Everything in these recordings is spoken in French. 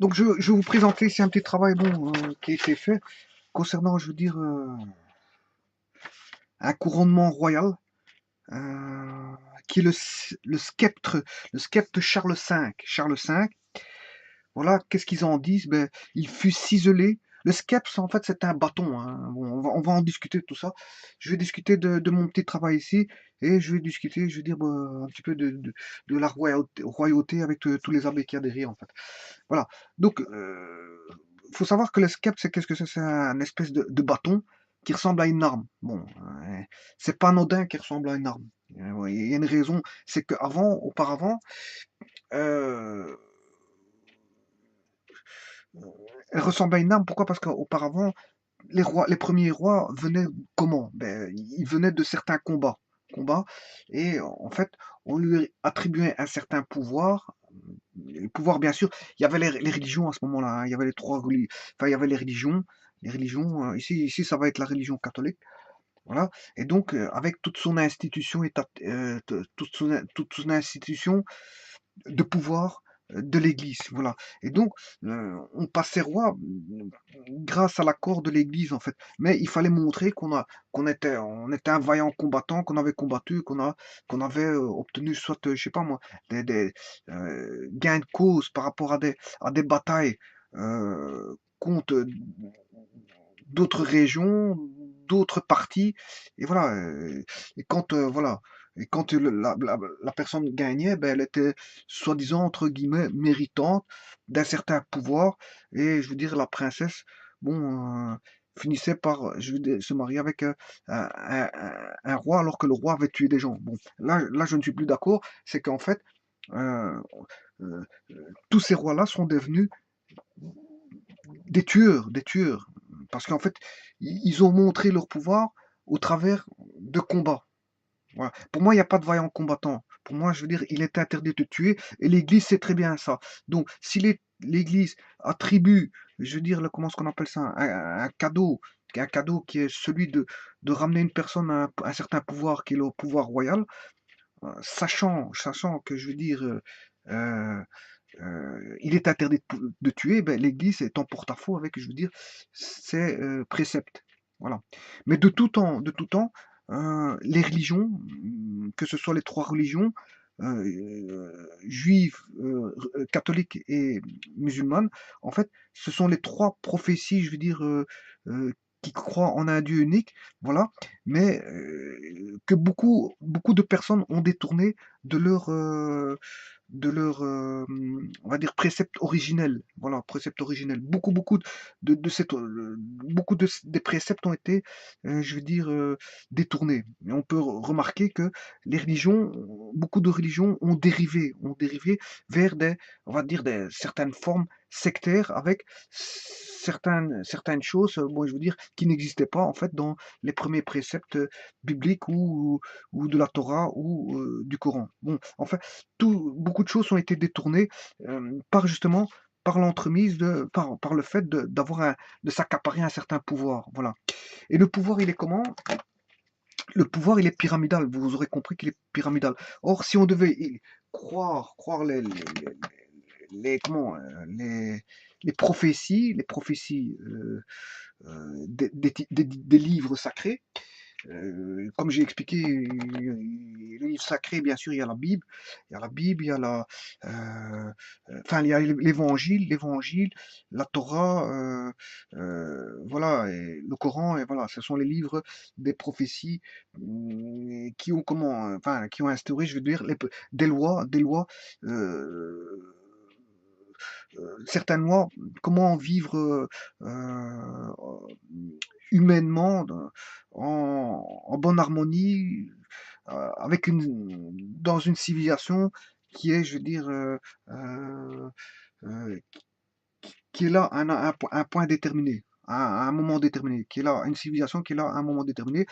Donc je vais vous présenter ici un petit travail qui a été fait concernant, je veux dire, un couronnement royal qui est le sceptre Charles V. Charles V, voilà, qu'est-ce qu'ils en disent? Ben, il fut ciselé. Le sceptre, en fait, c'est un bâton, hein. Bon, on va en discuter de tout ça. Je vais discuter de mon petit travail ici et je vais discuter, je vais dire, un petit peu de la royauté avec tous les abbés qu'il y a derrière, en fait. Voilà. Donc, faut savoir que le sceptre, c'est qu'est-ce que c'est? C'est un espèce de bâton qui ressemble à une arme. Bon, c'est pas anodin qui ressemble à une arme. Ouais, il y a une raison, c'est auparavant, euh, elle ressemblait à une arme. Pourquoi? Parce qu'auparavant, les premiers rois venaient comment? Ben, ils venaient de certains combats, et en fait, on lui attribuait un certain pouvoir. Le pouvoir, bien sûr, il y avait les religions à ce moment-là, hein. Il y avait les trois religions, enfin, il y avait les religions. Ici, ça va être la religion catholique, voilà. Et donc, avec toute son institution, toute son institution de pouvoir de l'Église, voilà. Et donc, on passait roi grâce à l'accord de l'Église, en fait. Mais il fallait montrer on était un vaillant combattant, qu'on avait combattu, qu'on avait obtenu soit, je sais pas moi, des gains de cause par rapport à des batailles contre d'autres régions, d'autres parties, et voilà. Et quand voilà, et quand la personne gagnait, ben, elle était soi-disant entre guillemets méritante d'un certain pouvoir, et je veux dire la princesse, bon, finissait par, je veux dire, se marier avec un roi alors que le roi avait tué des gens. Bon, là je ne suis plus d'accord, c'est qu'en fait euh, euh, tous ces rois-là sont devenus des tueurs, parce qu'en fait, ils ont montré leur pouvoir au travers de combats. Voilà. Pour moi, il n'y a pas de vaillant combattant. Pour moi, je veux dire, il est interdit de tuer, et l'Église sait très bien ça. Donc, si l'Église attribue, je veux dire, comment est-ce qu'on appelle ça, un cadeau qui est celui de ramener une personne à un certain pouvoir, qui est le pouvoir royal, sachant que, je veux dire, euh, il est interdit de tuer, ben, l'Église est en porte-à-faux avec, je veux dire, ses préceptes. Voilà. Mais de tout temps, les religions, que ce soit les trois religions, juive, catholique et musulmane, en fait, ce sont les trois prophéties, je veux dire, qui croient en un Dieu unique, voilà, mais que beaucoup de personnes ont détourné de leur, on va dire, précepte originel. Voilà, précepte originel. Beaucoup des préceptes ont été, je veux dire, détournés. Et on peut remarquer que les religions, beaucoup de religions ont dérivé vers on va dire, certaines formes sectaires avec certaines choses, bon, je veux dire, qui n'existaient pas en fait dans les premiers préceptes bibliques ou de la Torah ou du Coran. Bon, en fait, beaucoup de choses ont été détournées par justement par l'entremise par le fait de s'accaparer un certain pouvoir, voilà. Et le pouvoir, il est comment? Le pouvoir, il est pyramidal. Vous aurez compris qu'il est pyramidal. Or, si on devait croire comment, les prophéties des livres sacrés, comme j'ai expliqué, le livre sacré, bien sûr, il y a la Bible, il y a enfin, il y a l'évangile, la Torah, voilà, et le Coran, et voilà, ce sont les livres des prophéties qui ont enfin, qui ont instauré, je veux dire, des lois, euh, certaines lois, comment vivre humainement, en bonne harmonie, dans une civilisation qui est, je veux dire, euh, qui est là un point déterminé, à un moment déterminé, qui est là, une civilisation qui est là à un moment déterminé.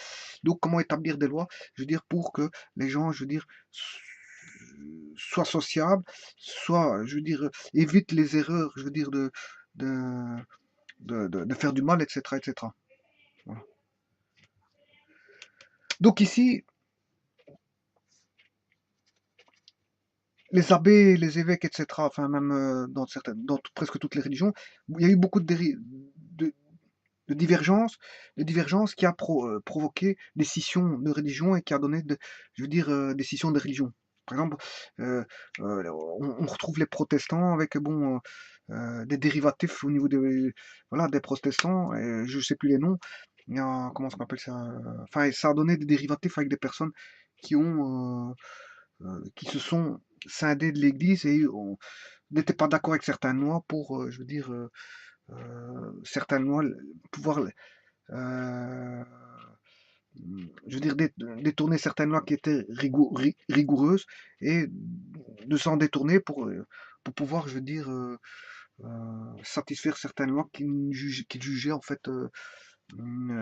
Donc, comment établir des lois, je veux dire, pour que les gens, je veux dire, soient sociables, je veux dire, évitent les erreurs, je veux dire, de, de faire du mal, etc., etc. Voilà. Donc ici, les abbés, les évêques, etc., enfin même presque toutes les religions, il y a eu beaucoup de, de divergences, qui a provoqué des scissions de religion et qui a donné, je veux dire, des scissions de religion. Par exemple, euh, on retrouve les protestants avec bon des dérivatifs au niveau des voilà des protestants, et je sais plus les noms. Il y a, comment on appelle ça? Enfin, ça a donné des dérivatifs avec des personnes qui ont qui se sont scindées de l'Église et n'étaient pas d'accord avec certaines lois pour, je veux dire, certaines lois, pouvoir, je veux dire, détourner certaines lois qui étaient rigoureuses et de s'en détourner pour pouvoir, je veux dire, satisfaire certaines lois qu'ils jugeaient en fait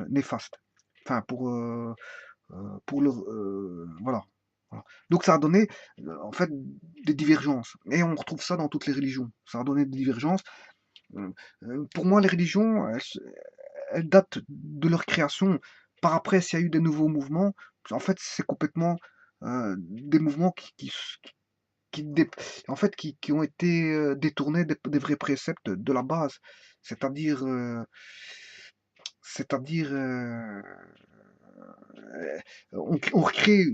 néfastes. Enfin, pour leur, voilà. Voilà. Donc ça a donné en fait des divergences. Et on retrouve ça dans toutes les religions. Ça a donné des divergences. Pour moi, les religions, elles datent de leur création. Par après, s'il y a eu des nouveaux mouvements, en fait, c'est complètement des mouvements qui, dé- en fait, qui ont été détournés des vrais préceptes de la base. C'est-à-dire, c'est-à-dire, on recrée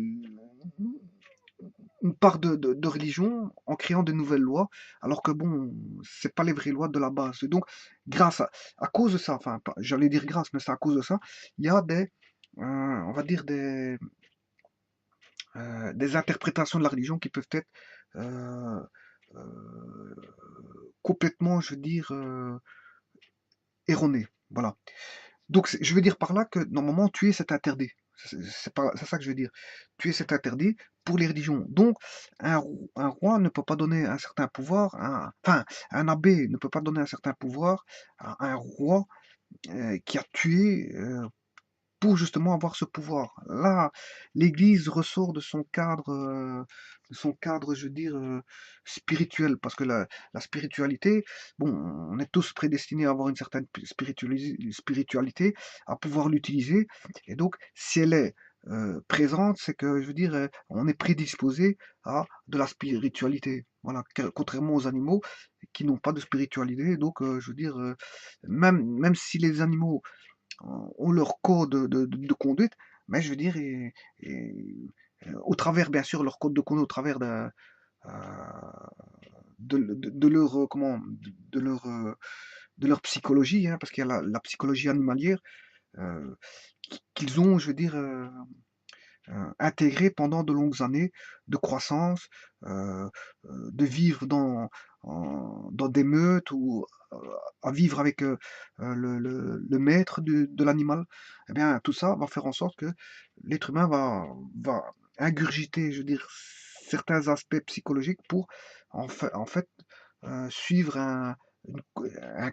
une part de religion en créant de nouvelles lois, alors que bon, c'est pas les vraies lois de la base. Et donc, à cause de ça, enfin, j'allais dire grâce, mais c'est à cause de ça, il y a on va dire des interprétations de la religion qui peuvent être euh, euh, complètement, je veux dire, erronées. Voilà. Donc, je veux dire par là que normalement, tuer, c'est interdit. C'est ça que je veux dire. Tuer, c'est interdit pour les religions. Donc, un roi ne peut pas donner un certain pouvoir, enfin, un abbé ne peut pas donner un certain pouvoir à un roi qui a tué pour justement avoir ce pouvoir. Là, l'Église ressort de son cadre, je veux dire, spirituel, parce que la spiritualité, bon, on est tous prédestinés à avoir une certaine spiritualité, à pouvoir l'utiliser, et donc, si elle est présente, c'est que, je veux dire, on est prédisposé à de la spiritualité. Voilà, contrairement aux animaux qui n'ont pas de spiritualité, donc, je veux dire, même si les animaux ont leur code de conduite, mais je veux dire, au travers, bien sûr, leur code de conduite, au travers euh, de leur, de leur psychologie, hein, parce qu'il y a la psychologie animalière, euh, qu'ils ont, je veux dire, intégré pendant de longues années de croissance, de vivre dans des meutes ou à vivre avec le maître de l'animal, eh bien, tout ça va faire en sorte que l'être humain va ingurgiter, je veux dire, certains aspects psychologiques pour en fait suivre une, un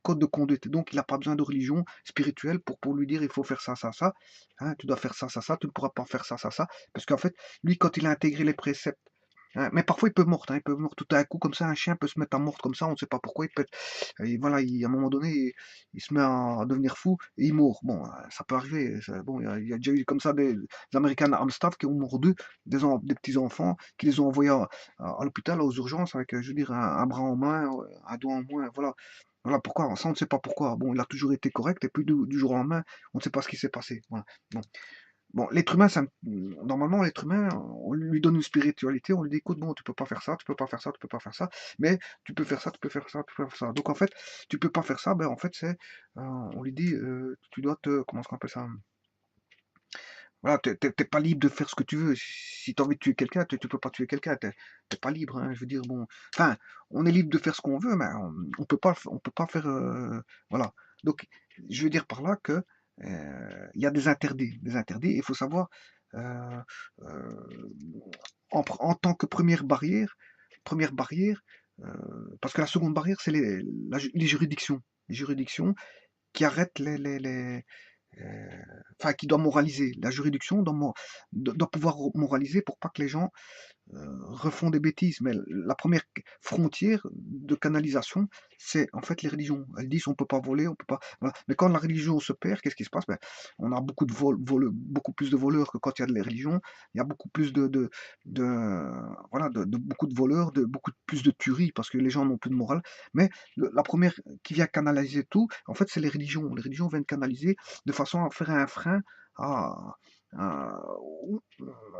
code de conduite. Donc, il n'a pas besoin de religion spirituelle pour lui dire il faut faire ça, ça, ça. Hein, tu dois faire ça, ça, ça. Tu ne pourras pas faire ça, ça, ça. Parce qu'en fait, lui, quand il a intégré les préceptes, hein, mais parfois il peut mordre, hein, il peut mordre tout à coup comme ça, un chien peut se mettre à mordre comme ça, on ne sait pas pourquoi, et voilà, à un moment donné, il se met à devenir fou et il mord. Bon, ça peut arriver, bon, il y a déjà eu comme ça des Américains à Amstaff qui ont mordu des petits enfants, qui les ont envoyés à l'hôpital, aux urgences, avec, je veux dire, un bras en main, un doigt en moins, voilà. Voilà pourquoi, ça on ne sait pas pourquoi. Bon, il a toujours été correct, et puis du jour au lendemain, on ne sait pas ce qui s'est passé. Voilà. Bon. Bon, l'être humain, normalement, l'être humain, on lui donne une spiritualité, on lui dit, écoute, bon, tu peux pas faire ça, tu peux pas faire ça, tu peux pas faire ça, mais tu peux faire ça, tu peux faire ça, tu peux faire ça. Donc, en fait, tu peux pas faire ça, ben, en fait, on lui dit, tu dois comment on appelle ça? Voilà, t'es pas libre de faire ce que tu veux. Si tu as envie de tuer quelqu'un, tu peux pas tuer quelqu'un, t'es pas libre, hein, je veux dire, bon, enfin, on est libre de faire ce qu'on veut, mais on peut pas faire, voilà. Donc, je veux dire par là que il y a des interdits. Il faut savoir, euh, euh, en tant que première barrière, parce que la seconde barrière, c'est les juridictions, les juridictions qui arrêtent enfin, qui doit moraliser. La juridiction doit pouvoir moraliser pour pas que les gens refont des bêtises, mais la première frontière de canalisation, c'est en fait les religions. Elles disent on peut pas voler, on peut pas. Voilà. Mais quand la religion se perd, qu'est-ce qui se passe? Ben, on a beaucoup de beaucoup plus de voleurs que quand il y a de la religion. Il y a beaucoup plus voilà, de beaucoup de voleurs, de beaucoup plus de tueries parce que les gens n'ont plus de morale. Mais la première qui vient canaliser tout, en fait, c'est les religions. Les religions viennent canaliser de façon à faire un frein à, à-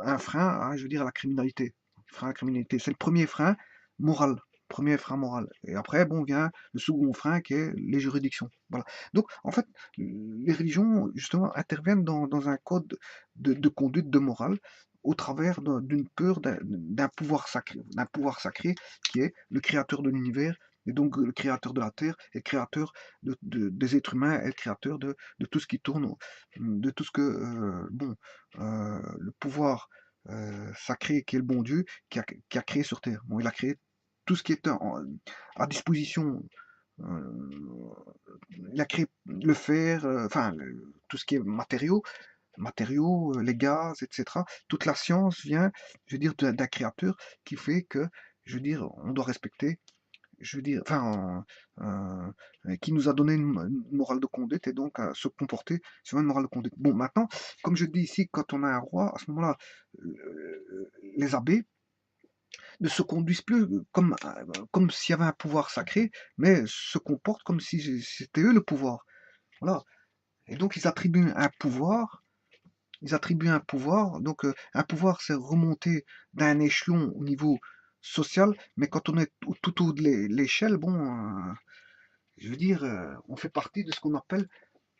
un frein à, je veux dire, à la criminalité. Frein à la criminalité. C'est le premier frein moral. Premier frein moral. Et après, bon, vient le second frein qui est les juridictions. Voilà. Donc, en fait, les religions, justement, interviennent dans un code de conduite, de morale, au travers d'une peur d'un pouvoir sacré qui est le créateur de l'univers, et donc le créateur de la terre, et le créateur des êtres humains, et le créateur de tout ce qui tourne, de tout ce que, bon, le pouvoir sacré qui est le bon Dieu, qui a créé sur terre. Bon, il a créé tout ce qui est à disposition. euh, il a créé le fer, enfin, tout ce qui est matériaux, les gaz, etc. Toute la science vient, je veux dire, d'un créateur qui fait que, je veux dire, on doit respecter, je veux dire, enfin, qui nous a donné une morale de conduite et donc à se comporter sur une morale de conduite. Bon, maintenant, comme je dis ici, quand on a un roi, à ce moment-là, les abbés ne se conduisent plus comme s'il y avait un pouvoir sacré, mais se comportent comme si c'était eux le pouvoir. Voilà. Et donc ils attribuent un pouvoir, donc un pouvoir c'est remonter d'un échelon au niveau social, mais quand on est tout au haut de l'échelle, bon, je veux dire, on fait partie de ce qu'on appelle,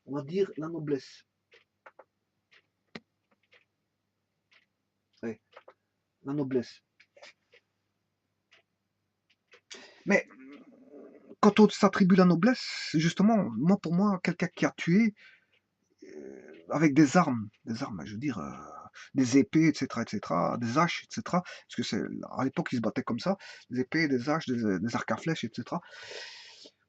on va dire, la noblesse. Ouais, la noblesse. Mais quand on s'attribue la noblesse, justement, moi pour moi, quelqu'un qui a tué avec des armes, je veux dire, des épées, etc., des haches, etc. Parce que c'est à l'époque ils se battaient comme ça, des épées, des haches, des arcs à flèches, etc.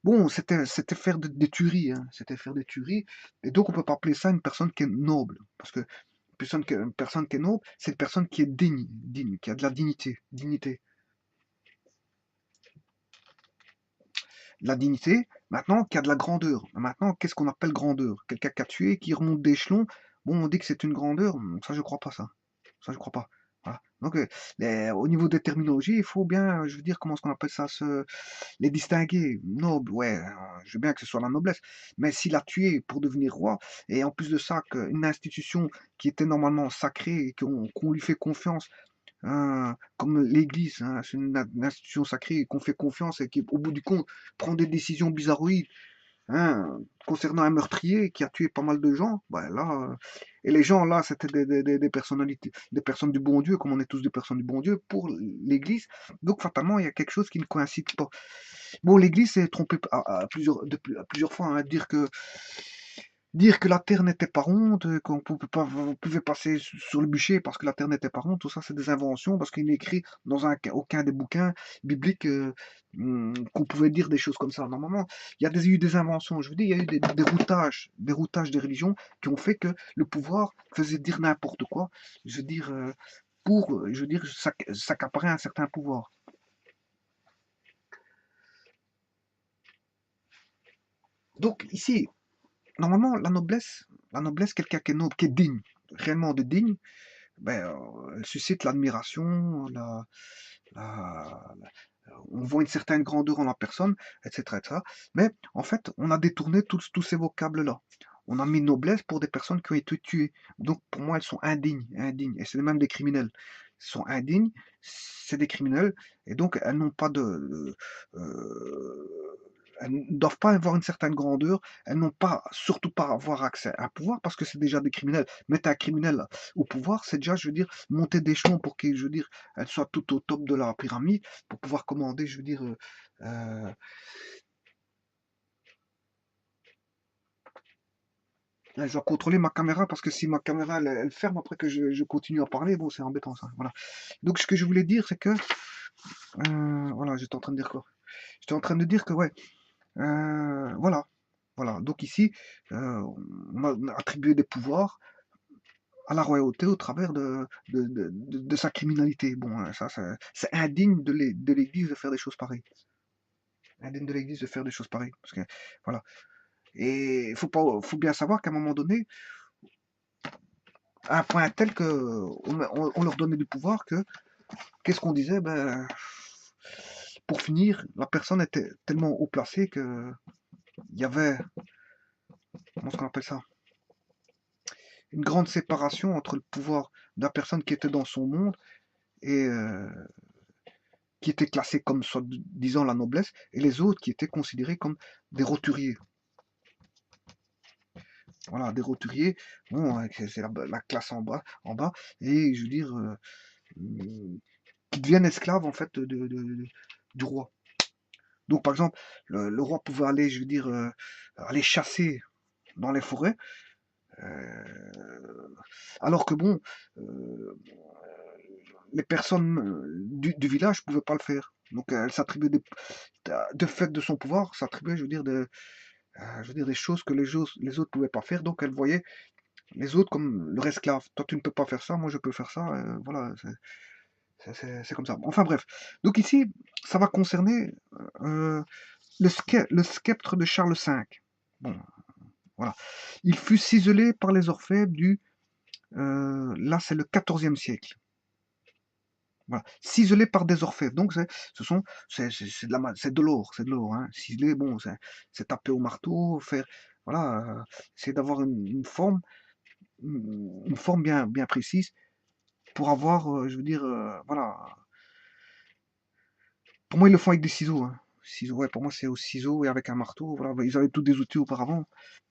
Bon, c'était faire des tueries, hein, c'était faire des tueries, et donc on peut pas appeler ça une personne qui est noble, parce que une personne qui est noble, c'est une personne qui est digne, qui a de la dignité. De la dignité, maintenant, qui a de la grandeur. Maintenant, qu'est-ce qu'on appelle grandeur? Quelqu'un qui a tué, qui remonte d'échelon, bon, on dit que c'est une grandeur, ça je crois pas ça. Ça je crois pas. Voilà. Donc, au niveau des terminologies, il faut bien, je veux dire, comment est-ce qu'on appelle ça, les distinguer. Noble, ouais, je veux bien que ce soit la noblesse. Mais s'il a tué pour devenir roi, et en plus de ça, qu'une institution qui était normalement sacrée, et qu'on lui fait confiance, comme l'Église, hein, c'est une institution sacrée qu'on fait confiance et qui, au bout du compte, prend des décisions bizarroïdes, hein, concernant un meurtrier qui a tué pas mal de gens. Bah, là, et les gens là, c'était des personnalités, des personnes du bon Dieu, comme on est tous des personnes du bon Dieu pour l'Église. Donc fatalement, il y a quelque chose qui ne coïncide pas. Bon, l'Église s'est trompée à plusieurs fois, hein, dire que la terre n'était pas ronde, qu'on pouvait pas, on pouvait passer sur le bûcher parce que la terre n'était pas ronde, tout ça c'est des inventions parce qu'il n'est écrit dans aucun des bouquins bibliques qu'on pouvait dire des choses comme ça. Normalement, il y a eu des inventions, je veux dire, il y a eu des routages des religions qui ont fait que le pouvoir faisait dire n'importe quoi, je veux dire, je veux dire, s'accaparer un certain pouvoir. Donc ici, normalement, la noblesse, quelqu'un qui est noble, qui est digne, réellement de digne, ben, elle suscite l'admiration, on voit une certaine grandeur en la personne, etc., etc. Mais en fait, on a détourné tous ces vocables-là. On a mis noblesse pour des personnes qui ont été tuées. Donc pour moi, elles sont indignes. Et c'est même des criminels. Elles sont indignes, c'est des criminels, et donc elles n'ont pas elles ne doivent pas avoir une certaine grandeur, elles n'ont pas, surtout pas avoir accès à un pouvoir parce que c'est déjà des criminels. Mettre un criminel au pouvoir, c'est déjà, je veux dire, monter d'échelon pour qu'il, je veux dire, elle soit tout au top de la pyramide pour pouvoir commander, je veux dire, euh, je dois contrôler ma caméra parce que si ma caméra elle ferme après que je continue à parler, bon, c'est embêtant ça. Voilà. Donc ce que je voulais dire, c'est que, voilà, j'étais en train de dire quoi? J'étais en train de dire que, ouais, voilà. Voilà. Donc ici, on a attribué des pouvoirs à la royauté au travers de sa criminalité. Bon, ça, c'est indigne de l'Église de faire des choses pareilles. Indigne de l'Église de faire des choses pareilles. Parce que, voilà. Et il faut bien savoir qu'à un moment donné, à un point tel que on leur donnait du pouvoir que, qu'est-ce qu'on disait? Ben, pour finir, la personne était tellement haut placée que il y avait, comment est-ce qu'on appelle ça? Une grande séparation entre le pouvoir de la personne qui était dans son monde et qui était classée comme disant la noblesse, et les autres qui étaient considérés comme des roturiers. Voilà, des roturiers, bon, c'est la classe en bas, et je veux dire, qui deviennent esclaves en fait du roi. Donc par exemple, le roi pouvait aller, je veux dire, aller chasser dans les forêts, alors que bon, les personnes du village ne pouvaient pas le faire. Donc elle s'attribuait de fait de son pouvoir, s'attribuait, je veux dire, des choses que les autres ne pouvaient pas faire. Donc elle voyait les autres comme leur esclave. Toi tu ne peux pas faire ça, moi je peux faire ça. Voilà, c'est comme ça. Enfin bref. Donc ici, ça va concerner le sceptre de Charles V. Bon, voilà. Il fut ciselé par les orfèvres là c'est le XIVe siècle. Voilà. Ciselé par des orfèvres. Donc c'est de l'or, hein. Ciselé, bon, c'est taper au marteau, faire, voilà, c'est d'avoir une forme bien précise pour avoir, je veux dire, voilà. Pour moi, ils le font avec des ciseaux, hein. Ciseaux, ouais, pour moi, c'est au ciseau et avec un marteau. Voilà, ils avaient tous des outils auparavant.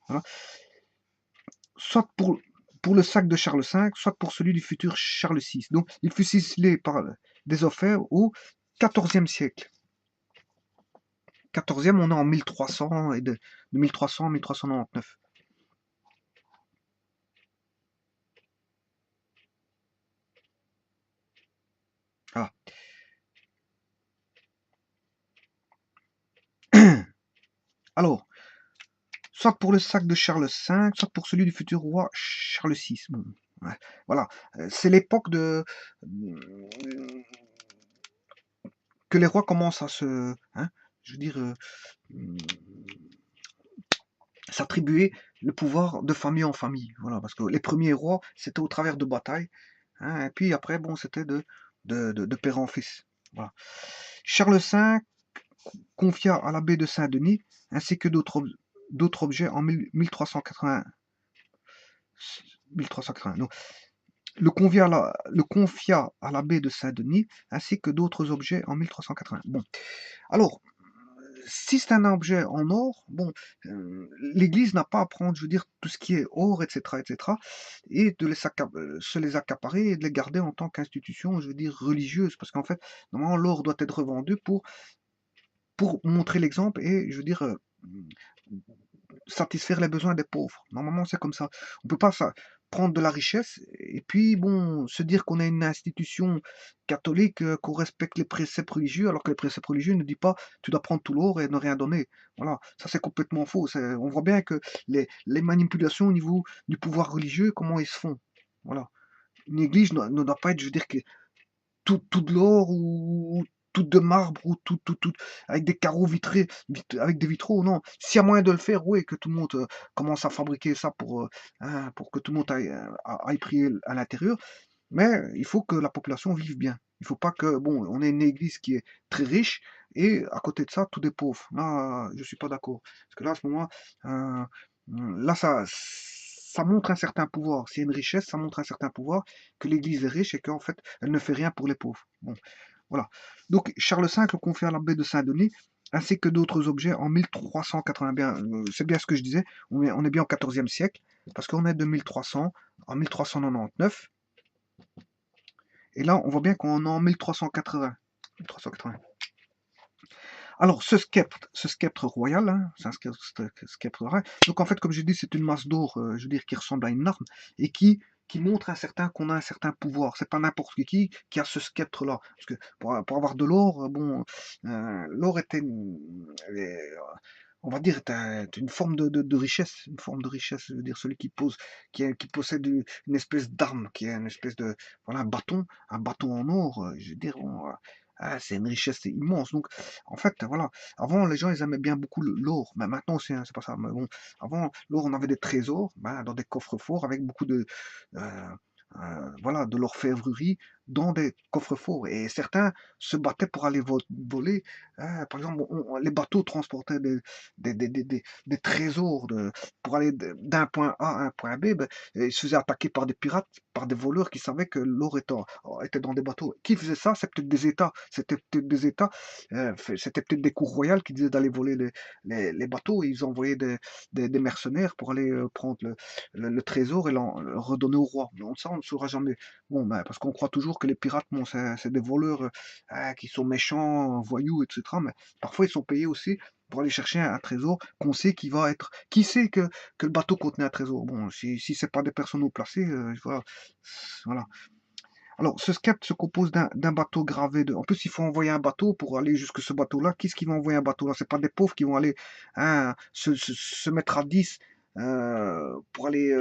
Voilà. Soit pour le sac de Charles V, soit pour celui du futur Charles VI. Donc, il fut ciselé par des orfèvres au XIVe siècle. 14e, on est en 1300 et de 1300 à 1399. Ah. Alors, soit pour le sac de Charles V, soit pour celui du futur roi Charles VI. Bon, ouais, voilà, c'est l'époque que les rois commencent à se, hein, je veux dire, s'attribuer le pouvoir de famille en famille. Voilà, parce que les premiers rois, c'était au travers de batailles, hein, et puis après, bon, c'était de père en fils. Voilà. Charles V confia à l'abbé de Saint-Denis, ainsi que d'autres objets en 1380. 1380, non. Le confia à l'abbé de Saint-Denis, ainsi que d'autres objets en 1380. Bon, alors, si c'est un objet en or, bon, l'Église n'a pas à prendre, je veux dire, tout ce qui est or, etc., et de se les accaparer et de les garder en tant qu'institution, je veux dire, religieuse, parce qu'en fait, normalement, l'or doit être revendu pour montrer l'exemple et, je veux dire, satisfaire les besoins des pauvres. Normalement, c'est comme ça. On peut pas prendre de la richesse et puis, bon, se dire qu'on a une institution catholique, qu'on respecte les préceptes religieux, alors que les préceptes religieux ne disent pas tu dois prendre tout l'or et ne rien donner. Voilà, ça c'est complètement faux. On voit bien que les manipulations au niveau du pouvoir religieux, comment ils se font. Voilà. Une église ne doit pas être, je veux dire, que tout de l'or ou tout de marbre ou tout avec des carreaux vitrés, avec des vitraux, non. S'il y a moyen de le faire, oui, que tout le monde commence à fabriquer ça hein, pour que tout le monde aille prier à l'intérieur. Mais il faut que la population vive bien. Il faut pas que, bon, on ait une église qui est très riche et à côté de ça, tout des pauvres. Là, je suis pas d'accord. Parce que là, à ce moment, euh, là, ça montre un certain pouvoir. S'il y a une richesse, ça montre un certain pouvoir, que l'église est riche et qu'en fait, elle ne fait rien pour les pauvres. Bon, voilà. Donc, Charles V le confie à l'abbé de Saint-Denis, ainsi que d'autres objets en 1380. Bien, c'est bien ce que je disais. On est bien au XIVe siècle, parce qu'on est de 1300 en 1399. Et là, on voit bien qu'on est en 1380. 1380. Alors, ce sceptre royal, hein, c'est un sceptre royal. Donc, en fait, comme je dis, c'est une masse d'or, je veux dire, qui ressemble à une arme et qui montre qu'on a un certain pouvoir. C'est pas n'importe qui a ce sceptre-là. Parce que pour avoir de l'or, bon, l'or était, on va dire, une forme de richesse, une forme de richesse, je veux dire, celui qui possède une espèce d'arme, qui est une espèce de, voilà, un bâton en or, je veux dire, bon, c'est une richesse immense. Donc, en fait, voilà, avant, les gens, ils aimaient bien beaucoup l'or, mais maintenant aussi, hein, c'est pas ça, mais bon, avant, l'or, on avait des trésors, ben, dans des coffres forts, avec beaucoup euh, voilà, de l'orfèvrerie dans des coffres forts. Et certains se battaient pour aller voler. Par exemple, les bateaux transportaient des trésors pour aller d'un point A à un point B. Ben, et ils se faisaient attaquer par des pirates, par des voleurs qui savaient que l'or était dans des bateaux. Qui faisait ça? C'est peut-être des États. C'était peut-être des États. C'était peut-être des cours royales qui disaient d'aller voler les bateaux. Et ils envoyaient des mercenaires pour aller prendre le trésor et le redonner au roi. Donc ça, on ne saura jamais. Bon, ben, parce qu'on croit toujours que les pirates, bon, c'est des voleurs qui sont méchants, voyous, etc. Mais parfois, ils sont payés aussi pour aller chercher un trésor qu'on sait qui va être. Qui sait que le bateau contenait un trésor? Bon, si c'est pas des personnes haut placées, voilà. Voilà. Alors, ce sceptre se compose d'un bateau gravé de. En plus, il faut envoyer un bateau pour aller jusque ce bateau-là. Qui est-ce qui va envoyer un bateau là? C'est pas des pauvres qui vont aller hein, se mettre à 10 pour aller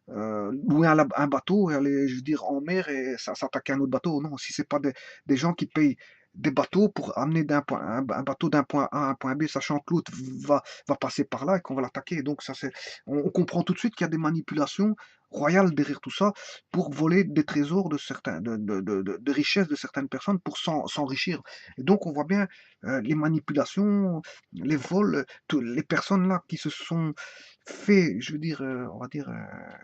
louer un bateau et aller, je veux dire, en mer et s'attaquer à un autre bateau. Non, si c'est pas des gens qui payent des bateaux pour amener un bateau d'un point A à un point B, sachant que l'autre va passer par là et qu'on va l'attaquer. Donc ça c'est, on comprend tout de suite qu'il y a des manipulations royales derrière tout ça pour voler des trésors de certains, de richesses de certaines personnes pour s'enrichir. Et donc on voit bien les manipulations, les vols, les personnes là qui se sont fait, je veux dire, on va dire,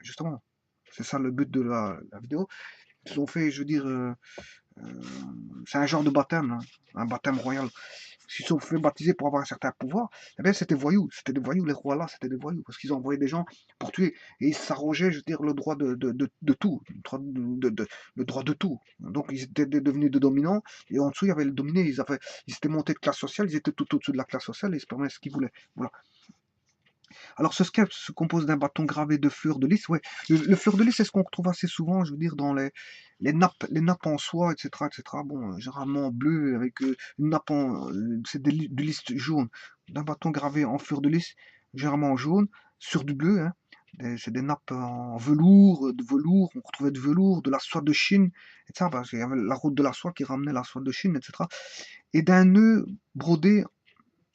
justement, c'est ça le but de la vidéo, ils ont fait, je veux dire, euh, c'est un genre de baptême, hein, un baptême royal. S'ils se sont fait baptiser pour avoir un certain pouvoir, eh bien c'était des voyous, les rois là, c'était des voyous, parce qu'ils envoyaient des gens pour tuer, et ils s'arrogeaient, je veux dire, le droit de tout, le droit de tout. Donc ils étaient devenus des dominants, et en dessous il y avait le dominé, ils étaient montés de classe sociale, ils étaient tout au-dessus de la classe sociale, et ils se permettaient ce qu'ils voulaient. Voilà. Alors ce sceptre se compose d'un bâton gravé de fleurs de lys. Ouais, le fleur de lys, c'est ce qu'on retrouve assez souvent, je veux dire, dans les nappes en soie, etc., etc. Bon, généralement bleu avec une nappe c'est du lys jaune, d'un bâton gravé en fleur de lys, généralement jaune, sur du bleu. Hein. C'est des nappes en velours, de velours, on retrouvait du velours, de la soie de Chine, etc. Parce qu'il y avait la route de la soie qui ramenait la soie de Chine, etc. Et d'un nœud brodé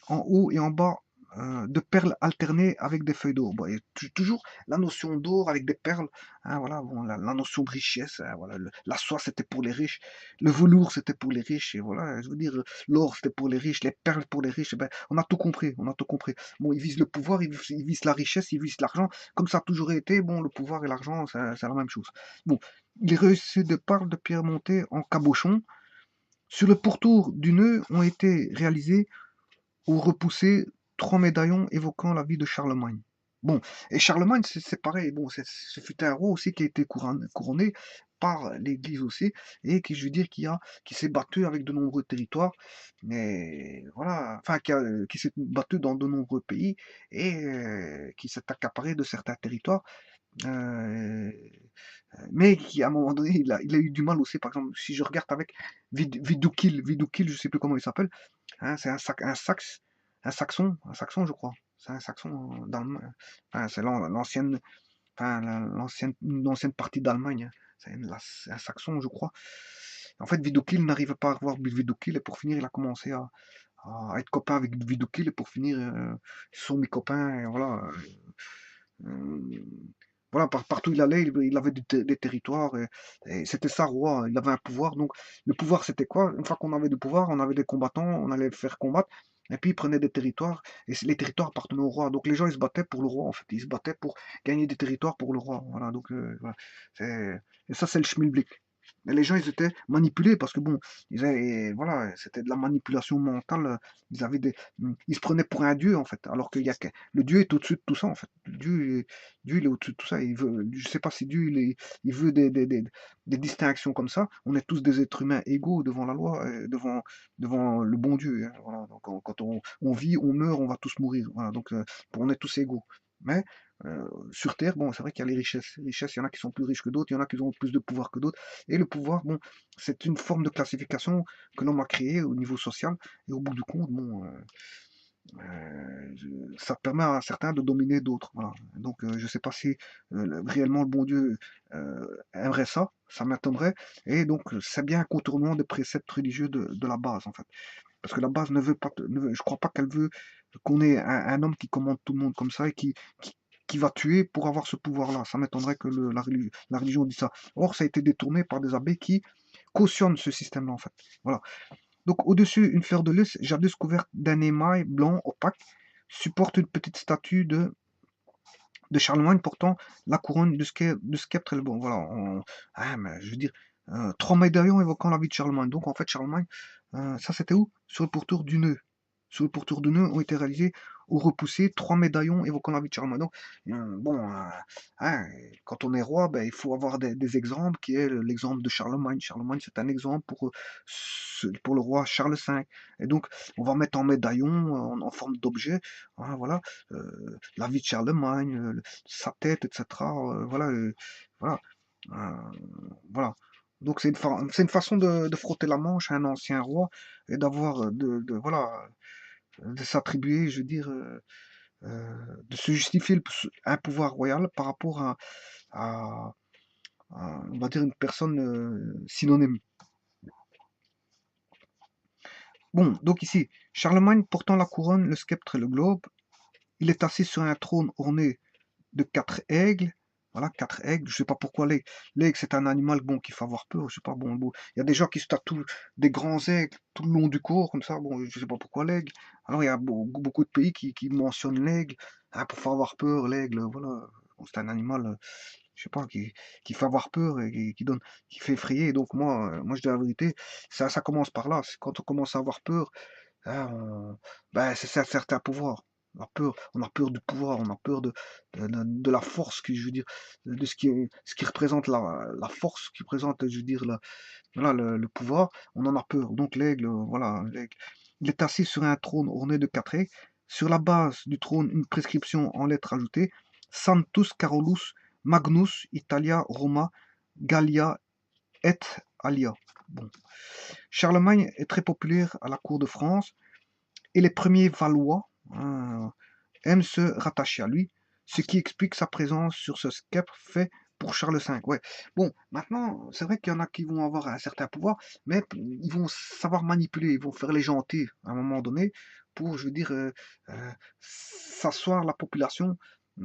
en haut et en bas de perles alternées avec des feuilles d'or. Bon, et toujours la notion d'or avec des perles, hein, voilà, bon, la notion de richesse, hein, voilà, la soie c'était pour les riches, le velours c'était pour les riches, et voilà, je veux dire, l'or c'était pour les riches, les perles pour les riches, et ben, on a tout compris, on a tout compris. Bon, ils visent le pouvoir, ils visent la richesse, ils visent l'argent, comme ça a toujours été, bon, le pouvoir et l'argent, c'est la même chose. Bon, les réussites de perles de pierre montée en cabochon, sur le pourtour du nœud ont été réalisés ou repoussé 3 médaillons évoquant la vie de Charlemagne. Bon, et Charlemagne, c'est pareil, bon, ce fut un roi aussi qui a été couronné par l'Église aussi, et qui, je veux dire, qui s'est battu avec de nombreux territoires, mais voilà, enfin, qui s'est battu dans de nombreux pays, et qui s'est accaparé de certains territoires, euh, mais qui, à un moment donné, il a eu du mal aussi, par exemple, si je regarde avec Vidukil, je sais plus comment il s'appelle, hein, c'est un saxon, je crois. C'est un saxon d'Allemagne. Enfin, c'est l'ancienne, enfin, l'ancienne partie d'Allemagne. Hein. C'est un saxon, je crois. En fait, Vidocil n'arrivait pas à voir Vidocil et pour finir, il a commencé à être copain avec Vidocil et pour finir, ils sont mis copains. Et voilà. Euh, voilà, partout où il allait, il avait des territoires et c'était ça, roi. Il avait un pouvoir. Donc, le pouvoir, c'était quoi? Une fois qu'on avait du pouvoir, on avait des combattants, on allait faire combattre. Et puis, il prenait des territoires. Et les territoires appartenaient au roi. Donc, les gens, ils se battaient pour le roi, en fait. Ils se battaient pour gagner des territoires pour le roi. Voilà. Donc, voilà. Et ça, c'est le schmilblick. Et les gens, ils étaient manipulés parce que bon, voilà, c'était de la manipulation mentale. Ils se prenaient pour un dieu en fait, alors qu'il y a que le dieu est au-dessus de tout ça en fait. Dieu il est au-dessus de tout ça. Je sais pas si Dieu il veut des distinctions comme ça. On est tous des êtres humains égaux devant la loi, devant le bon Dieu. Hein, voilà. Donc quand on vit, on meurt, on va tous mourir. Voilà. Donc on est tous égaux. Mais sur Terre, bon, c'est vrai qu'il y a les richesses. Les richesses, il y en a qui sont plus riches que d'autres, il y en a qui ont plus de pouvoir que d'autres. Et le pouvoir, bon, c'est une forme de classification que l'homme a créée au niveau social. Et au bout du compte, bon, Ça permet à certains de dominer d'autres. Voilà. Donc, je ne sais pas si réellement le bon Dieu aimerait ça, ça m'étonnerait. Et donc, c'est bien un contournement des préceptes religieux de la base, en fait. Parce que la base ne veut pas, je crois pas qu'elle veut qu'on ait un homme qui commande tout le monde comme ça et qui va tuer pour avoir ce pouvoir-là. Ça m'étonnerait que la religion dise ça. Or, ça a été détourné par des abbés qui cautionnent ce système-là, en fait. Voilà. Donc, au-dessus, une fleur de lys, jadis couverte d'un émail blanc opaque, supporte une petite statue de Charlemagne portant la couronne de sceptre. Bon, voilà, mais je veux dire, trois médaillons évoquant la vie de Charlemagne. Donc, en fait, Charlemagne, ça c'était où? Sur le pourtour du nœud. Sur le pourtour du nœud ont été réalisés ou repoussés trois médaillons évoquant la vie de Charlemagne. Donc, bon, hein, quand on est roi, ben, il faut avoir des exemples, qui est l'exemple de Charlemagne. Charlemagne, c'est un exemple pour le roi Charles V. Et donc, on va mettre en médaillon, en forme d'objet, hein, voilà, la vie de Charlemagne, sa tête, etc. Voilà, voilà, euh, voilà. Donc c'est une façon de frotter la manche à un ancien roi et d'avoir voilà de s'attribuer, je veux dire, de se justifier un pouvoir royal par rapport à- on va dire une personne synonyme. Bon, donc ici, Charlemagne portant la couronne, le sceptre et le globe, il est assis sur un trône orné de quatre aigles. Voilà, quatre aigles. Je sais pas pourquoi l'aigle. L'aigle, c'est un animal bon qui fait avoir peur. Je sais pas, bon. Il y a des gens qui se tatouent des grands aigles tout le long du corps, comme ça. Bon, je sais pas pourquoi l'aigle. Alors, il y a beaucoup de pays qui mentionnent l'aigle hein, pour faire avoir peur. L'aigle, voilà. Bon, c'est un animal, je sais pas, qui fait avoir peur et qui fait effrayer. Donc, moi, je dis la vérité, ça commence par là. C'est quand on commence à avoir peur, hein, ben, c'est un certain pouvoir. On a peur du pouvoir, on a peur de la force, je veux dire, de ce qui représente la force, qui représente, je veux dire, voilà, le pouvoir, on en a peur. Donc l'aigle, voilà, l'aigle. Il est assis sur un trône orné de quatre aigles. Sur la base du trône, une prescription en lettres ajoutées. Santus Carolus Magnus Italia Roma Gallia et Alia. Bon. Charlemagne est très populaire à la cour de France et les premiers Valois aiment se rattacher à lui, ce qui explique sa présence sur ce sceptre fait pour Charles V. Ouais. Bon, maintenant, c'est vrai qu'il y en a qui vont avoir un certain pouvoir, mais ils vont savoir manipuler, ils vont faire les gentils à un moment donné pour, je veux dire, s'asseoir la population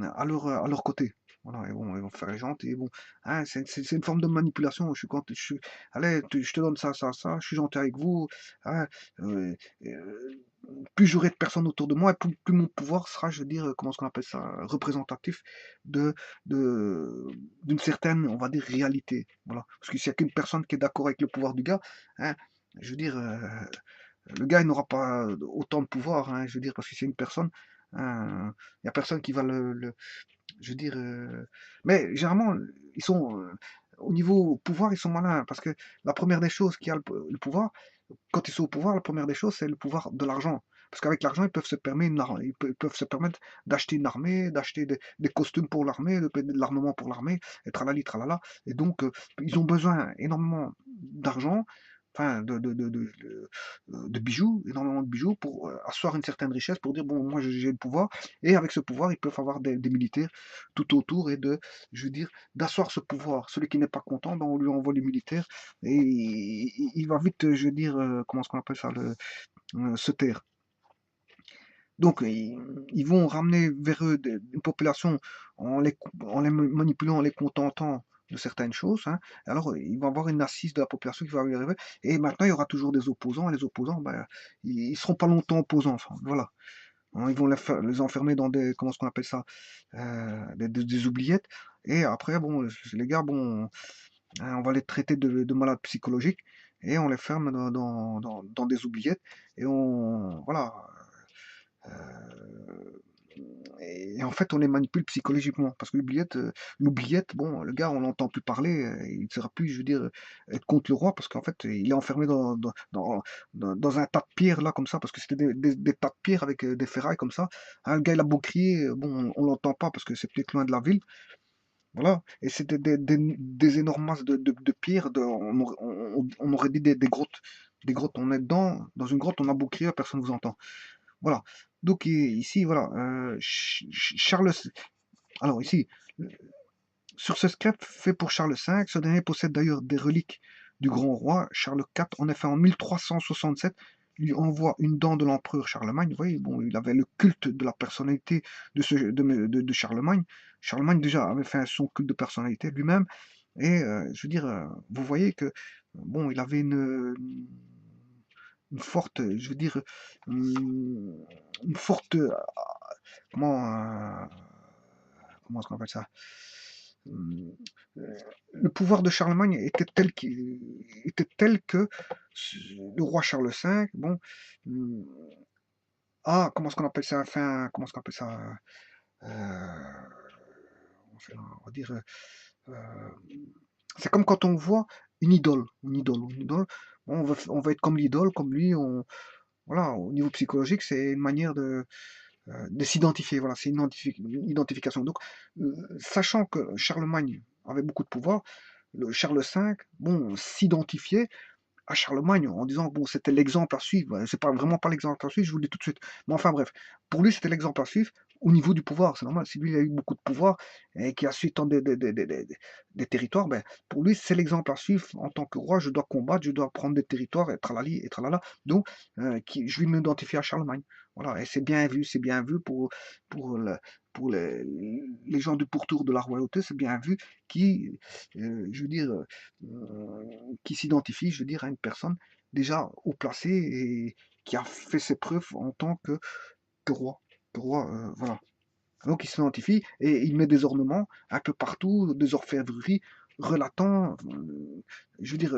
à leur côté. Voilà, ils vont faire les gentils. Et bon, hein, c'est une forme de manipulation. Allez, je te donne ça, ça, ça. Je suis gentil avec vous. Hein, euh, euh, plus j'aurai de personnes autour de moi, et plus mon pouvoir sera, je veux dire, comment est-ce qu'on appelle ça, représentatif de, de, d'une certaine, on va dire, réalité. Voilà. Parce que s'il n'y a qu'une personne qui est d'accord avec le pouvoir du gars, hein, je veux dire, le gars, il n'aura pas autant de pouvoir, hein, je veux dire, parce que c'est une personne, hein, il n'y a personne qui va je veux dire, mais généralement, ils sont, au niveau pouvoir, ils sont malins, parce que la première des choses qui a le pouvoir, quand ils sont au pouvoir, la première des choses, c'est le pouvoir de l'argent. Parce qu'avec l'argent, ils peuvent se permettre ils peuvent se permettre d'acheter une armée, d'acheter des costumes pour l'armée, de l'armement pour l'armée, et tralali, tralala. Et donc, ils ont besoin énormément d'argent, enfin, de bijoux, énormément de bijoux pour asseoir une certaine richesse, pour dire, bon, moi, j'ai le pouvoir. Et avec ce pouvoir, ils peuvent avoir des militaires tout autour et je veux dire, d'asseoir ce pouvoir. Celui qui n'est pas content, ben, on lui envoie les militaires et il va vite, je veux dire, comment est-ce qu'on appelle ça, se taire. Donc, ils vont ramener vers eux une population en les manipulant, en les contentant de certaines choses. Hein. Alors, il va y avoir une assise de la population qui va y arriver. Et maintenant, il y aura toujours des opposants. Et les opposants, ben, ils ne seront pas longtemps opposants. Enfin, voilà. Hein, ils vont les enfermer dans des, comment est-ce qu'on appelle ça, des oubliettes. Et après, bon, les gars, bon, hein, on va les traiter de malades psychologiques et on les ferme dans des oubliettes et voilà. euh, et en fait, on les manipule psychologiquement parce que l'oubliette, bon, le gars, on l'entend plus parler, il ne sera plus, je veux dire, être contre le roi parce qu'en fait, il est enfermé dans un tas de pierres là comme ça parce que c'était des tas de pierres avec des ferrailles comme ça. Hein, le gars, il a beau crier, bon, on l'entend pas parce que c'est peut-être loin de la ville. Voilà, et c'était des énormes masses de pierres, on aurait dit des grottes. Des grottes, on est dans une grotte, on a beau crier, personne ne vous entend. Voilà. Donc ici, voilà, Charles... Alors ici, sur ce script fait pour Charles V, ce dernier possède d'ailleurs des reliques du grand roi Charles IV. En effet, en 1367, lui envoie une dent de l'empereur Charlemagne. Vous voyez, bon, il avait le culte de la personnalité de Charlemagne. Charlemagne déjà avait fait son culte de personnalité lui-même. Et je veux dire, vous voyez que bon, il avait une forte, je veux dire, une forte, comment, comment est-ce qu'on appelle ça? Hum, euh, Le pouvoir de Charlemagne était tel que le roi Charles V, bon, hum, comment est-ce qu'on appelle ça? Enfin, comment est-ce qu'on appelle ça? Euh, on va dire, euh, c'est comme quand on voit une idole. Bon, on va être comme l'idole, comme lui. Voilà, au niveau psychologique, c'est une manière de s'identifier. Voilà, c'est une identification. Donc, sachant que Charlemagne avait beaucoup de pouvoir, le Charles V, bon, s'identifiait à Charlemagne en disant bon, c'était l'exemple à suivre. C'est pas vraiment pas l'exemple à suivre, je vous le dis tout de suite. Mais enfin bref, pour lui, c'était l'exemple à suivre au niveau du pouvoir. C'est normal. Si lui, il a eu beaucoup de pouvoir et qui a su tant des territoires, ben, pour lui, c'est l'exemple à suivre. En tant que roi, je dois combattre, je dois prendre des territoires, et tralali, et tralala. Donc, je vais m'identifier à Charlemagne. Voilà, et c'est bien vu pour, le- pour les gens du pourtour de la royauté, c'est bien vu qui, je veux dire, qui s'identifie, je veux dire, à une personne déjà haut placée et qui a fait ses preuves en tant que roi. Voilà. Donc il s'identifie et il met des ornements un peu partout, des orfèvreries relatant, je veux dire,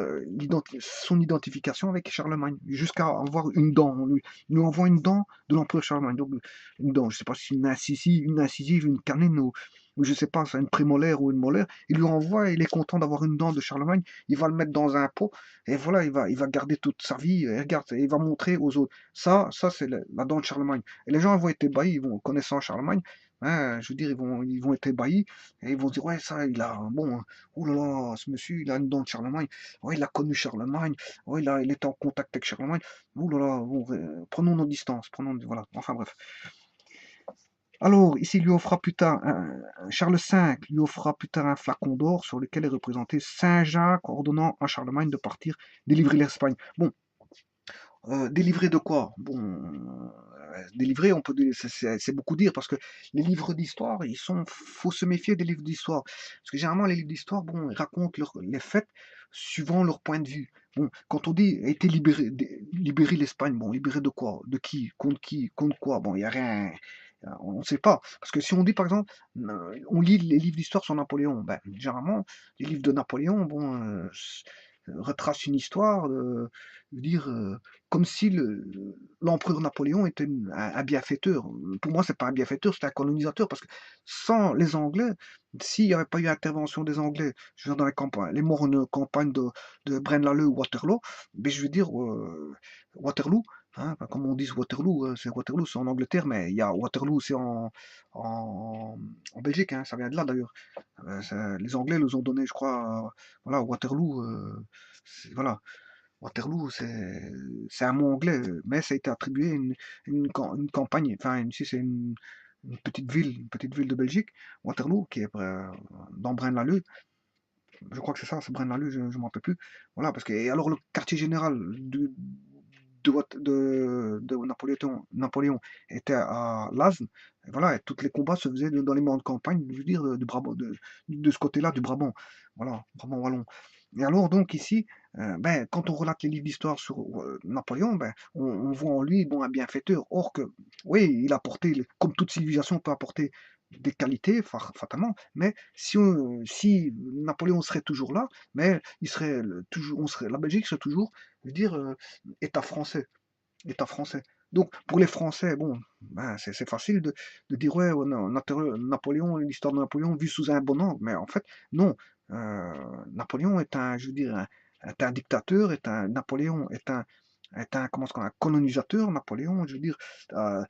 son identification avec Charlemagne, jusqu'à avoir une dent. Il lui envoie une dent de l'empereur Charlemagne. Donc une dent, je ne sais pas si une incisive, une canine ou je ne sais pas, c'est une prémolaire ou une molaire. Il lui envoie, il est content d'avoir une dent de Charlemagne. Il va le mettre dans un pot et voilà, il va garder toute sa vie. Et regarde, il va montrer aux autres. Ça c'est la dent de Charlemagne. Et les gens vont être ébahis, ils vont connaissant Charlemagne. Hein, je veux dire, ils vont être ébahis et ils vont se dire, ouais, ça, il a, bon, oh là là, ce monsieur, il a une dent de Charlemagne, ouais, il a connu Charlemagne, ouais, il était en contact avec Charlemagne, oh là là, bon, prenons nos distances, voilà, enfin bref. Alors, ici, il lui offra plus tard, Charles V lui offra plus tard un flacon d'or sur lequel est représenté Saint Jacques ordonnant à Charlemagne de partir délivrer l'Espagne. Bon, délivrer de quoi? Bon, délivrer, on peut c'est beaucoup dire parce que les livres d'histoire, faut se méfier des livres d'histoire parce que généralement les livres d'histoire, bon, ils racontent les faits suivant leur point de vue. Bon, quand on dit a été libérer l'Espagne, bon, libérer de quoi? De qui? Contre quoi? Bon, il y a rien. On ne sait pas. Parce que si on dit, par exemple, on lit les livres d'histoire sur Napoléon, ben, généralement, les livres de Napoléon, bon, retracent une histoire, je veux dire, comme si l'empereur Napoléon était un bienfaiteur. Pour moi, c'est pas un bienfaiteur, c'est un colonisateur, parce que sans les Anglais, s'il n'y avait pas eu intervention des Anglais, je veux dire, dans les campagnes, les mornes campagnes de Braine-l'Alleud ou Waterloo, mais je veux dire, Waterloo, hein, comme on dit Waterloo, c'est en Angleterre, mais il y a Waterloo aussi en Belgique, hein, ça vient de là d'ailleurs. Les Anglais nous ont donné, je crois, voilà, Waterloo, voilà. Waterloo, c'est un mot anglais, mais ça a été attribué à une campagne, enfin, si c'est une petite ville de Belgique, Waterloo, qui est dans Braine-l'Alleud. Je crois que c'est ça, c'est Braine-l'Alleud, je ne m'en rappelle plus. Voilà, parce que, et alors le quartier général de Napoléon était à Lasne. Et voilà, et tous les combats se faisaient dans les moments de campagne, je veux dire, du Brabant, de ce côté-là, du Brabant. Voilà, Brabant wallon. Et alors, donc, ici, ben, quand on relate les livres d'histoire sur Napoléon, ben, on voit en lui bon, un bienfaiteur. Or que, oui, il a apporté, comme toute civilisation peut apporter des qualités, fatalement, mais si Napoléon serait toujours là, mais il serait toujours, la Belgique serait toujours, je veux dire, État français. État français. Donc, pour les Français, bon, ben, c'est facile de dire, ouais, Napoléon, l'histoire de Napoléon vue sous un bon angle, mais en fait, non. Napoléon est je veux dire, est un dictateur, Napoléon comment est-ce un colonisateur, Napoléon, je veux dire, a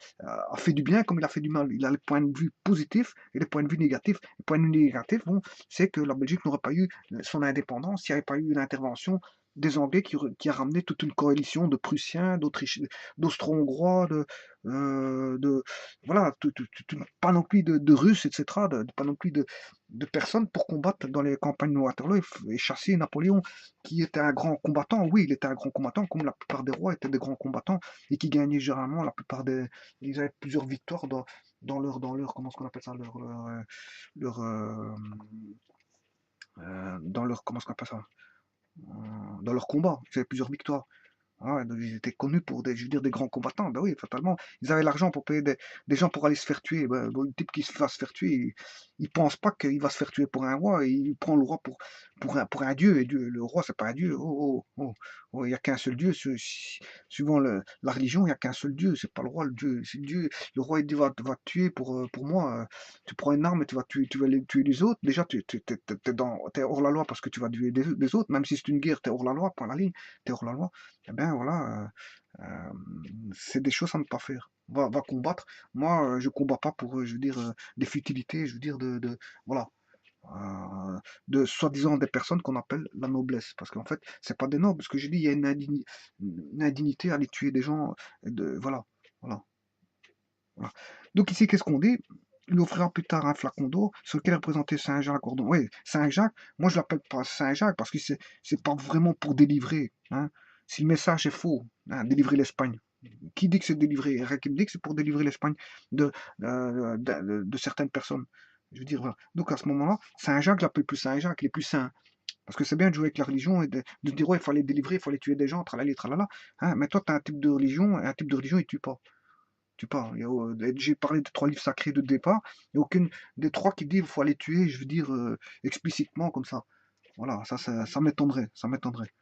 fait du bien comme il a fait du mal. Il a les points de vue positifs et les points de vue négatifs. Les points de vue négatifs, bon, c'est que la Belgique n'aurait pas eu son indépendance s'il n'y avait pas eu l'intervention des Anglais qui a ramené toute une coalition de Prussiens, d'Austro-Hongrois, de voilà, toute une panoplie de Russes, etc., de panoplie de personnes pour combattre dans les campagnes de Waterloo et chasser Napoléon, qui était un grand combattant. Oui, il était un grand combattant, comme la plupart des rois étaient des grands combattants, et qui gagnaient généralement la plupart des... Ils avaient plusieurs victoires dans leur, comment est-ce qu'on appelle ça, leur, dans leur, comment est-ce qu'on appelle ça, dans leur combat. Ils avaient plusieurs victoires. Ah ouais, donc ils étaient connus pour des, je veux dire, des grands combattants. Ben oui, fatalement. Ils avaient l'argent pour payer des gens pour aller se faire tuer. Ben, bon, le type qui se va se faire tuer, il pense pas qu'il va se faire tuer pour un roi. Il prend le roi pour un dieu. Et Dieu, le roi, c'est pas un dieu. Oh, oh, oh. Oh, il n'y a qu'un seul dieu. Suivant la religion, il n'y a qu'un seul dieu. C'est pas le roi, le dieu. C'est le dieu. Le roi, il dit, va te tuer pour moi. Tu prends une arme et tu vas tuer les autres. Déjà, t'es hors la loi parce que tu vas tuer des autres. Même si c'est une guerre, t'es hors la loi, point la ligne. T'es hors la loi. Eh bien voilà, c'est des choses à ne pas faire. Va combattre. Moi, je combats pas pour, je veux dire, des futilités, je veux dire, voilà, de soi-disant des personnes qu'on appelle la noblesse. Parce qu'en fait, c'est pas des nobles. Ce que je dis, il y a une indignité à aller tuer des gens. Voilà, voilà, voilà. Donc ici, qu'est-ce qu'on dit? Il lui offrira plus tard un flacon d'eau sur lequel est représenté Saint-Jacques. Oui, Saint-Jacques, moi je l'appelle pas Saint-Jacques parce que c'est pas vraiment pour délivrer, hein. Si le message est faux, hein, délivrer l'Espagne. Qui dit que c'est délivrer? Il y a qui me dit que c'est pour délivrer l'Espagne de certaines personnes. Je veux dire, voilà. Donc à ce moment-là, Saint-Jacques, je l'appelle plus Saint-Jacques, il est plus saint. Parce que c'est bien de jouer avec la religion et de dire, ouais, il faut les délivrer, il faut aller tuer des gens, tralala, tralala. Hein, mais toi, tu as un type de religion, et un type de religion, il tue pas. Tu pars. J'ai parlé de 3 livres sacrés de départ. Il n'y a aucune des 3 qui dit qu'il faut aller tuer, je veux dire, explicitement comme ça. Voilà, ça m'étonnerait. Ça m'étonnerait.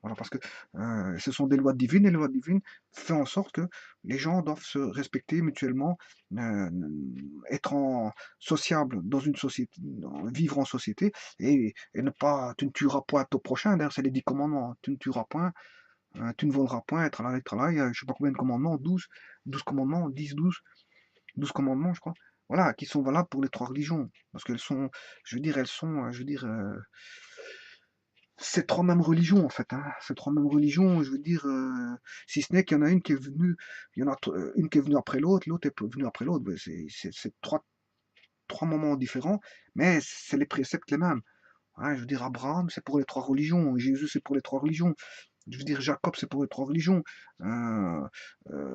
Voilà, parce que ce sont des lois divines et les lois divines font en sorte que les gens doivent se respecter mutuellement, euh, être sociables dans une société, vivre en société et ne pas, tu ne tueras point ton prochain. D'ailleurs, c'est les 10 commandements, hein. Tu ne tueras point, tu ne voleras point, tralala, il y a je sais pas combien de commandements, 12 commandements, 12 commandements, je crois. Voilà, qui sont valables pour les 3 religions. Parce qu'elles sont, je veux dire, je veux dire, ces 3 mêmes religions, en fait, hein. Ces 3 mêmes religions, je veux dire, si ce n'est qu'il y en a une qui est venue, il y en a une qui est venue après l'autre est venue après l'autre. Ben, c'est trois moments différents, mais c'est les préceptes les mêmes. Hein, je veux dire, Abraham, c'est pour les 3 religions. Jésus, c'est pour les 3 religions. Je veux dire, Jacob, c'est pour les 3 religions. Euh,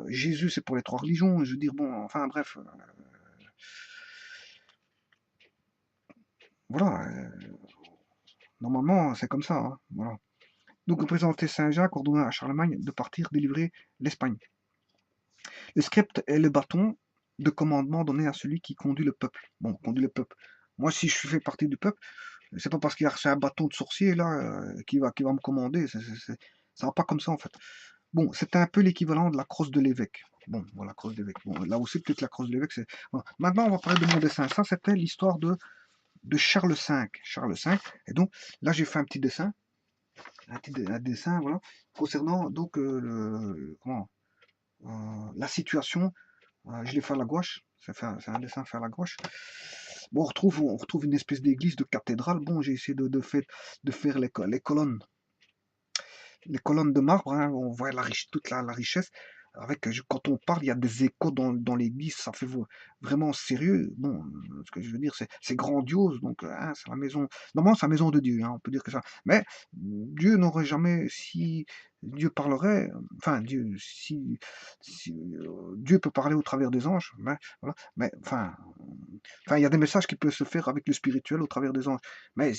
Jésus, c'est pour les 3 religions. Je veux dire, bon, enfin, bref. Voilà. Normalement, c'est comme ça, hein, voilà. Donc, représenté Saint-Jacques ordonna à Charlemagne de partir délivrer l'Espagne. Le script est le bâton de commandement donné à celui qui conduit le peuple. Bon, conduit le peuple. Moi, si je fais partie du peuple, c'est pas parce qu'il a reçu un bâton de sorcier là qui va me commander. Ça va pas comme ça en fait. Bon, c'était un peu l'équivalent de la crosse de l'évêque. Bon, voilà, la crosse de l'évêque. Bon, là aussi, peut-être la crosse de l'évêque, c'est. Voilà. Maintenant, on va parler de mon dessin. Ça, c'était l'histoire de Charles V. Charles V. Et donc, là, j'ai fait un petit dessin. Un dessin, voilà. Concernant donc la situation. Je l'ai fait à la gouache. C'est un dessin fait à la gouache. Bon, on retrouve une espèce d'église de cathédrale. Bon, j'ai essayé de faire les colonnes de marbre, hein, on voit toute la richesse. Avec, quand on parle, il y a des échos dans l'église, ça fait vraiment sérieux. Bon, ce que je veux dire, c'est grandiose, donc hein, c'est la maison. Normalement, c'est la maison de Dieu, hein, on peut dire que ça. Mais Dieu n'aurait jamais, si Dieu parlerait, enfin Dieu, si Dieu peut parler au travers des anges, mais, voilà, mais enfin, il y a des messages qui peuvent se faire avec le spirituel au travers des anges. Mais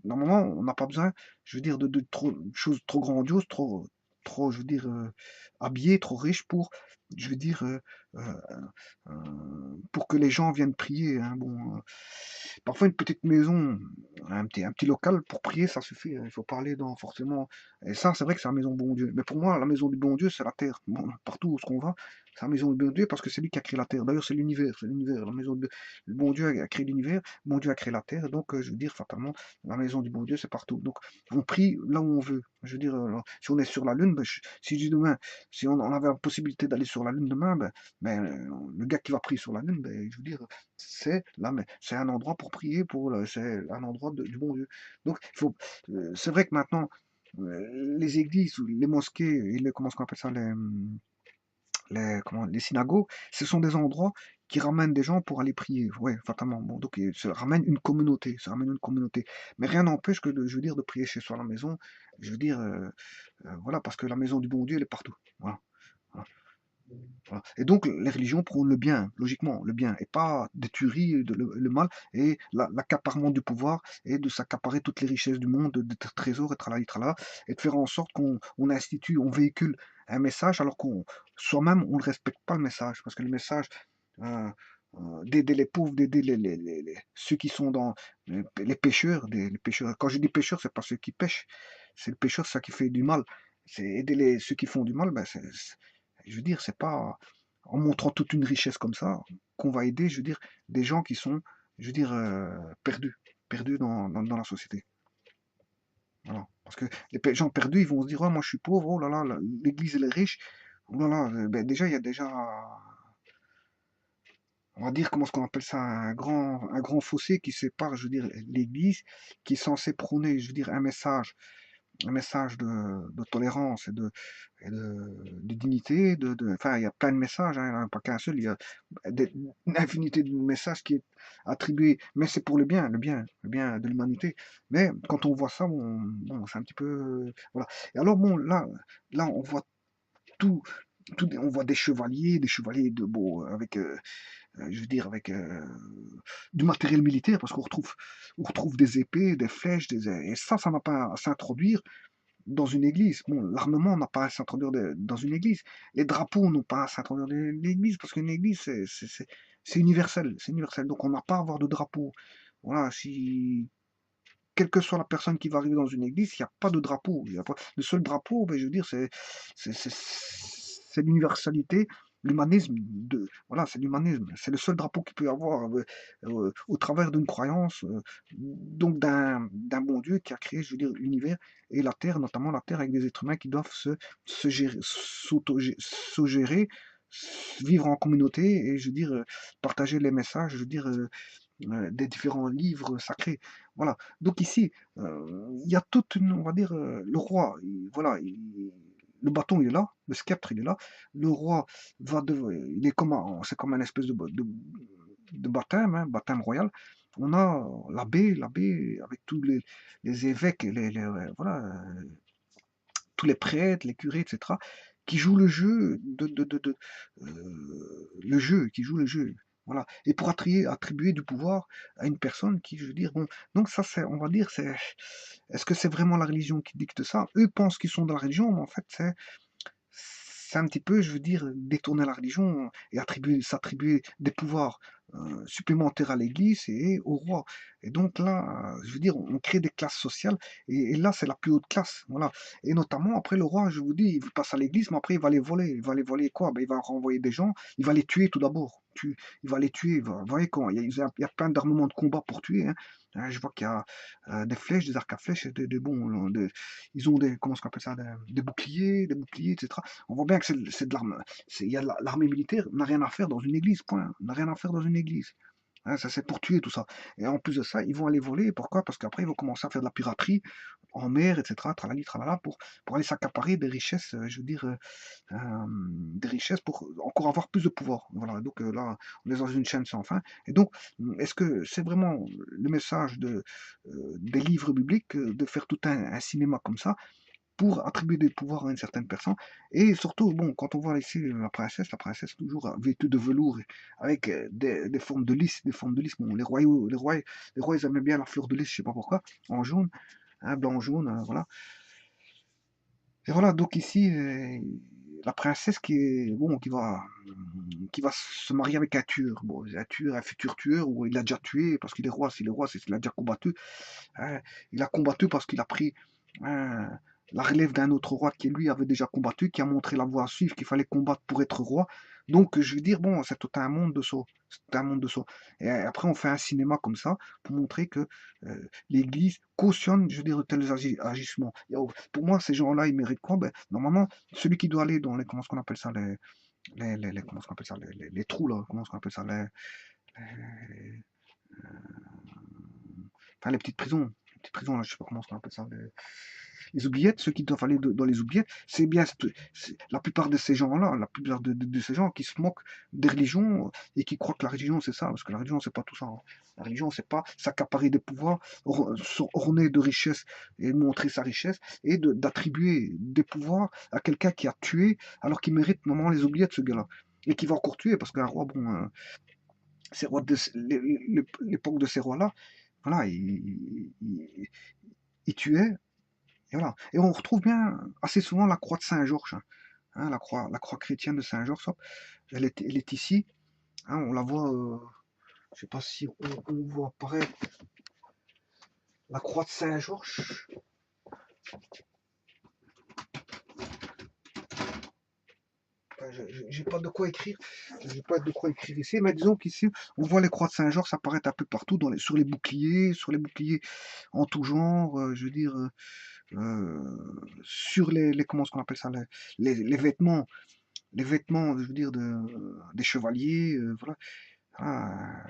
normalement, on n'a pas besoin, je veux dire, de choses trop grandioses, trop, je veux dire, habillées, trop riches pour, je veux dire, euh, pour que les gens viennent prier, hein. Bon, parfois une petite maison, un petit local pour prier, ça suffit, hein. Il faut parler dans forcément. Et ça, c'est vrai que c'est la maison du bon Dieu. Mais pour moi, la maison du bon Dieu, c'est la terre. Bon, partout où on va, c'est la maison du bon Dieu parce que c'est lui qui a créé la terre. D'ailleurs, c'est l'univers, c'est l'univers. La maison de le bon Dieu a créé l'univers, le bon Dieu a créé la terre. Donc, je veux dire, fatalement, la maison du bon Dieu, c'est partout. Donc, on prie là où on veut. Je veux dire, si on est sur la Lune, ben, si je dis demain, si on avait la possibilité d'aller sur la Lune demain, ben, le gars qui va prier sur la Lune, ben, je veux dire, c'est là, mais c'est un endroit pour prier, c'est un endroit du bon Dieu. Donc, c'est vrai que maintenant, les églises, ou les mosquées, et les, comment on appelle ça, les synagogues, ce sont des endroits qui ramènent des gens pour aller prier. Ouais, fatalement. Bon, donc, ça ramène une communauté. Ça ramène une communauté. Mais rien n'empêche que, je veux dire, de prier chez soi à la maison. Je veux dire, voilà, parce que la maison du bon Dieu, elle est partout. Voilà. Voilà. Voilà. Et donc, les religions prônent le bien, logiquement, le bien, et pas des tueries, le mal, et l'accaparement du pouvoir, et de s'accaparer toutes les richesses du monde, de trésors, et tralala, tralala, et de faire en sorte qu'on institue, on véhicule un message, alors qu'on soi-même, on ne respecte pas le message, parce que le message, euh, d'aider les pauvres, d'aider ceux qui sont dans les pêcheurs, les pêcheurs. Quand je dis pêcheurs, c'est pas ceux qui pêchent, c'est le pêcheur, c'est ça qui fait du mal. C'est aider ceux qui font du mal, ben je veux dire, c'est pas en montrant toute une richesse comme ça qu'on va aider, je veux dire, des gens qui sont, je veux dire, perdus, perdus dans la société. Voilà. Parce que les gens perdus, ils vont se dire, oh, moi je suis pauvre, oh là là, l'église elle est riche. Oh là là, ben déjà, il y a déjà, on va dire, comment est-ce qu'on appelle ça, un grand fossé qui sépare, je veux dire, l'église qui est censée prôner, je veux dire, un message de tolérance de dignité, enfin, il y a plein de messages, hein, il n'y en a pas qu'un seul, il y a une infinité de messages qui est attribué, mais c'est pour le bien de l'humanité. Mais quand on voit ça, bon, c'est un petit peu, voilà. Et alors, bon, là, on voit tout, on voit des chevaliers de beau, avec, je veux dire, avec du matériel militaire, parce on retrouve des épées, des flèches, et ça n'a pas à s'introduire dans une église. Bon, l'armement n'a pas à s'introduire dans une église. Les drapeaux n'ont pas à s'introduire dans l'église, parce qu'une église, c'est universel. C'est universel. Donc, on n'a pas à avoir de drapeau. Voilà, si, quelle que soit la personne qui va arriver dans une église, il n'y a pas de drapeau. Il y a pas, le seul drapeau, ben, je veux dire, c'est l'universalité, l'humanisme. Voilà, c'est l'humanisme. C'est le seul drapeau qu'il peut y avoir au travers d'une croyance, donc d'un bon Dieu qui a créé, je veux dire, l'univers et la terre, notamment la terre avec des êtres humains qui doivent se gérer, s'autogérer, vivre en communauté et, je veux dire, partager les messages, je veux dire, des différents livres sacrés. Voilà. Donc ici, il y a toute une, on va dire, le roi, voilà, le bâton il est là, le sceptre il est là, le roi il est comme c'est comme un espèce de baptême, hein, baptême royal. On a l'abbé avec tous les évêques, voilà, tous les prêtres, les curés, etc., qui jouent le jeu le jeu, qui jouent le jeu. Voilà. Et pour attribuer du pouvoir à une personne qui, je veux dire, bon, donc ça, c'est, on va dire, est-ce que c'est vraiment la religion qui dicte ça? Eux pensent qu'ils sont de la religion, mais en fait, c'est un petit peu, je veux dire, détourner la religion et s'attribuer des pouvoirs supplémentaires à l'Église et au roi. Et donc là, je veux dire, on crée des classes sociales et là, c'est la plus haute classe. Voilà. Et notamment, après, le roi, je vous dis, il passe à l'Église, mais après, il va les voler. Il va les voler quoi? Ben, il va renvoyer des gens, il va les tuer tout d'abord. Il va les tuer. Vous voyez quand il y a plein d'armements de combat pour tuer. Hein. Hein, je vois qu'il y a des flèches, des arcs à flèches, ils ont comment on appelle ça, des boucliers, etc. On voit bien que c'est de l'arme. Il y a l'armée militaire n'a rien à faire dans une église, point. N'a rien à faire dans une église. Hein, ça c'est pour tuer tout ça. Et en plus de ça, ils vont aller voler. Pourquoi? Parce qu'après ils vont commencer à faire de la piraterie en mer, etc. Tralali, tralala, pour aller s'accaparer des richesses, je veux dire, des richesses pour encore avoir plus de pouvoir. Voilà. Donc là, on est dans une chaîne sans fin. Et donc, est-ce que c'est vraiment le message des livres bibliques de faire tout un cinéma comme ça? Pour attribuer des pouvoirs à une certaine personne. Et surtout, bon, quand on voit ici la princesse toujours vêtue de velours, avec des formes de lys, des formes de lys. Bon, les rois, ils aimaient bien la fleur de lys, je sais pas pourquoi, en jaune, hein, blanc, jaune, voilà. Et voilà, donc ici, la princesse bon, qui va se marier avec un tueur. Bon, un futur tueur, ou il a déjà tué, parce qu'il est roi, s'il est roi, c'est qu'il a déjà combattu. Hein. Il a combattu parce qu'il a pris hein, la relève d'un autre roi qui, lui, avait déjà combattu, qui a montré la voie à suivre, qu'il fallait combattre pour être roi. Donc, je veux dire, bon, c'est tout un monde de saut. C'est un monde de saut. Et après, on fait un cinéma comme ça pour montrer que l'Église cautionne, je veux dire, de tels agissements. Pour moi, ces gens-là, ils méritent quoi? Ben, normalement, celui qui doit aller dans les, comment est-ce qu'on appelle ça, comment est-ce qu'on appelle ça, les trous, là, comment est-ce qu'on appelle ça, les- enfin, les petites prisons, là, je sais pas comment on appelle ça, les oubliettes, ceux qui doivent aller dans les oubliettes, c'est bien la plupart de ces gens-là, la plupart de ces gens qui se moquent des religions et qui croient que la religion c'est ça, parce que la religion c'est pas tout ça, hein. La religion c'est pas s'accaparer des pouvoirs, orner de richesses et montrer sa richesse et d'attribuer des pouvoirs à quelqu'un qui a tué alors qu'il mérite normalement les oubliettes ce gars-là et qui va encore tuer parce qu'un roi, bon, ces rois de l'époque de ces rois-là, voilà, ils tuaient. Et voilà. Et on retrouve bien assez souvent la croix de Saint-Georges, hein, la croix chrétienne de Saint-Georges. Elle est ici. Hein, on la voit. Je sais pas si on voit apparaître la croix de Saint-Georges. Enfin, j'ai pas de quoi écrire. J'ai pas de quoi écrire ici, mais disons qu'ici, on voit les croix de Saint-Georges apparaître un peu partout sur les boucliers en tout genre. Je veux dire. Sur comment est-ce qu'on appelle ça, les vêtements, je veux dire, des chevaliers, voilà. Ah,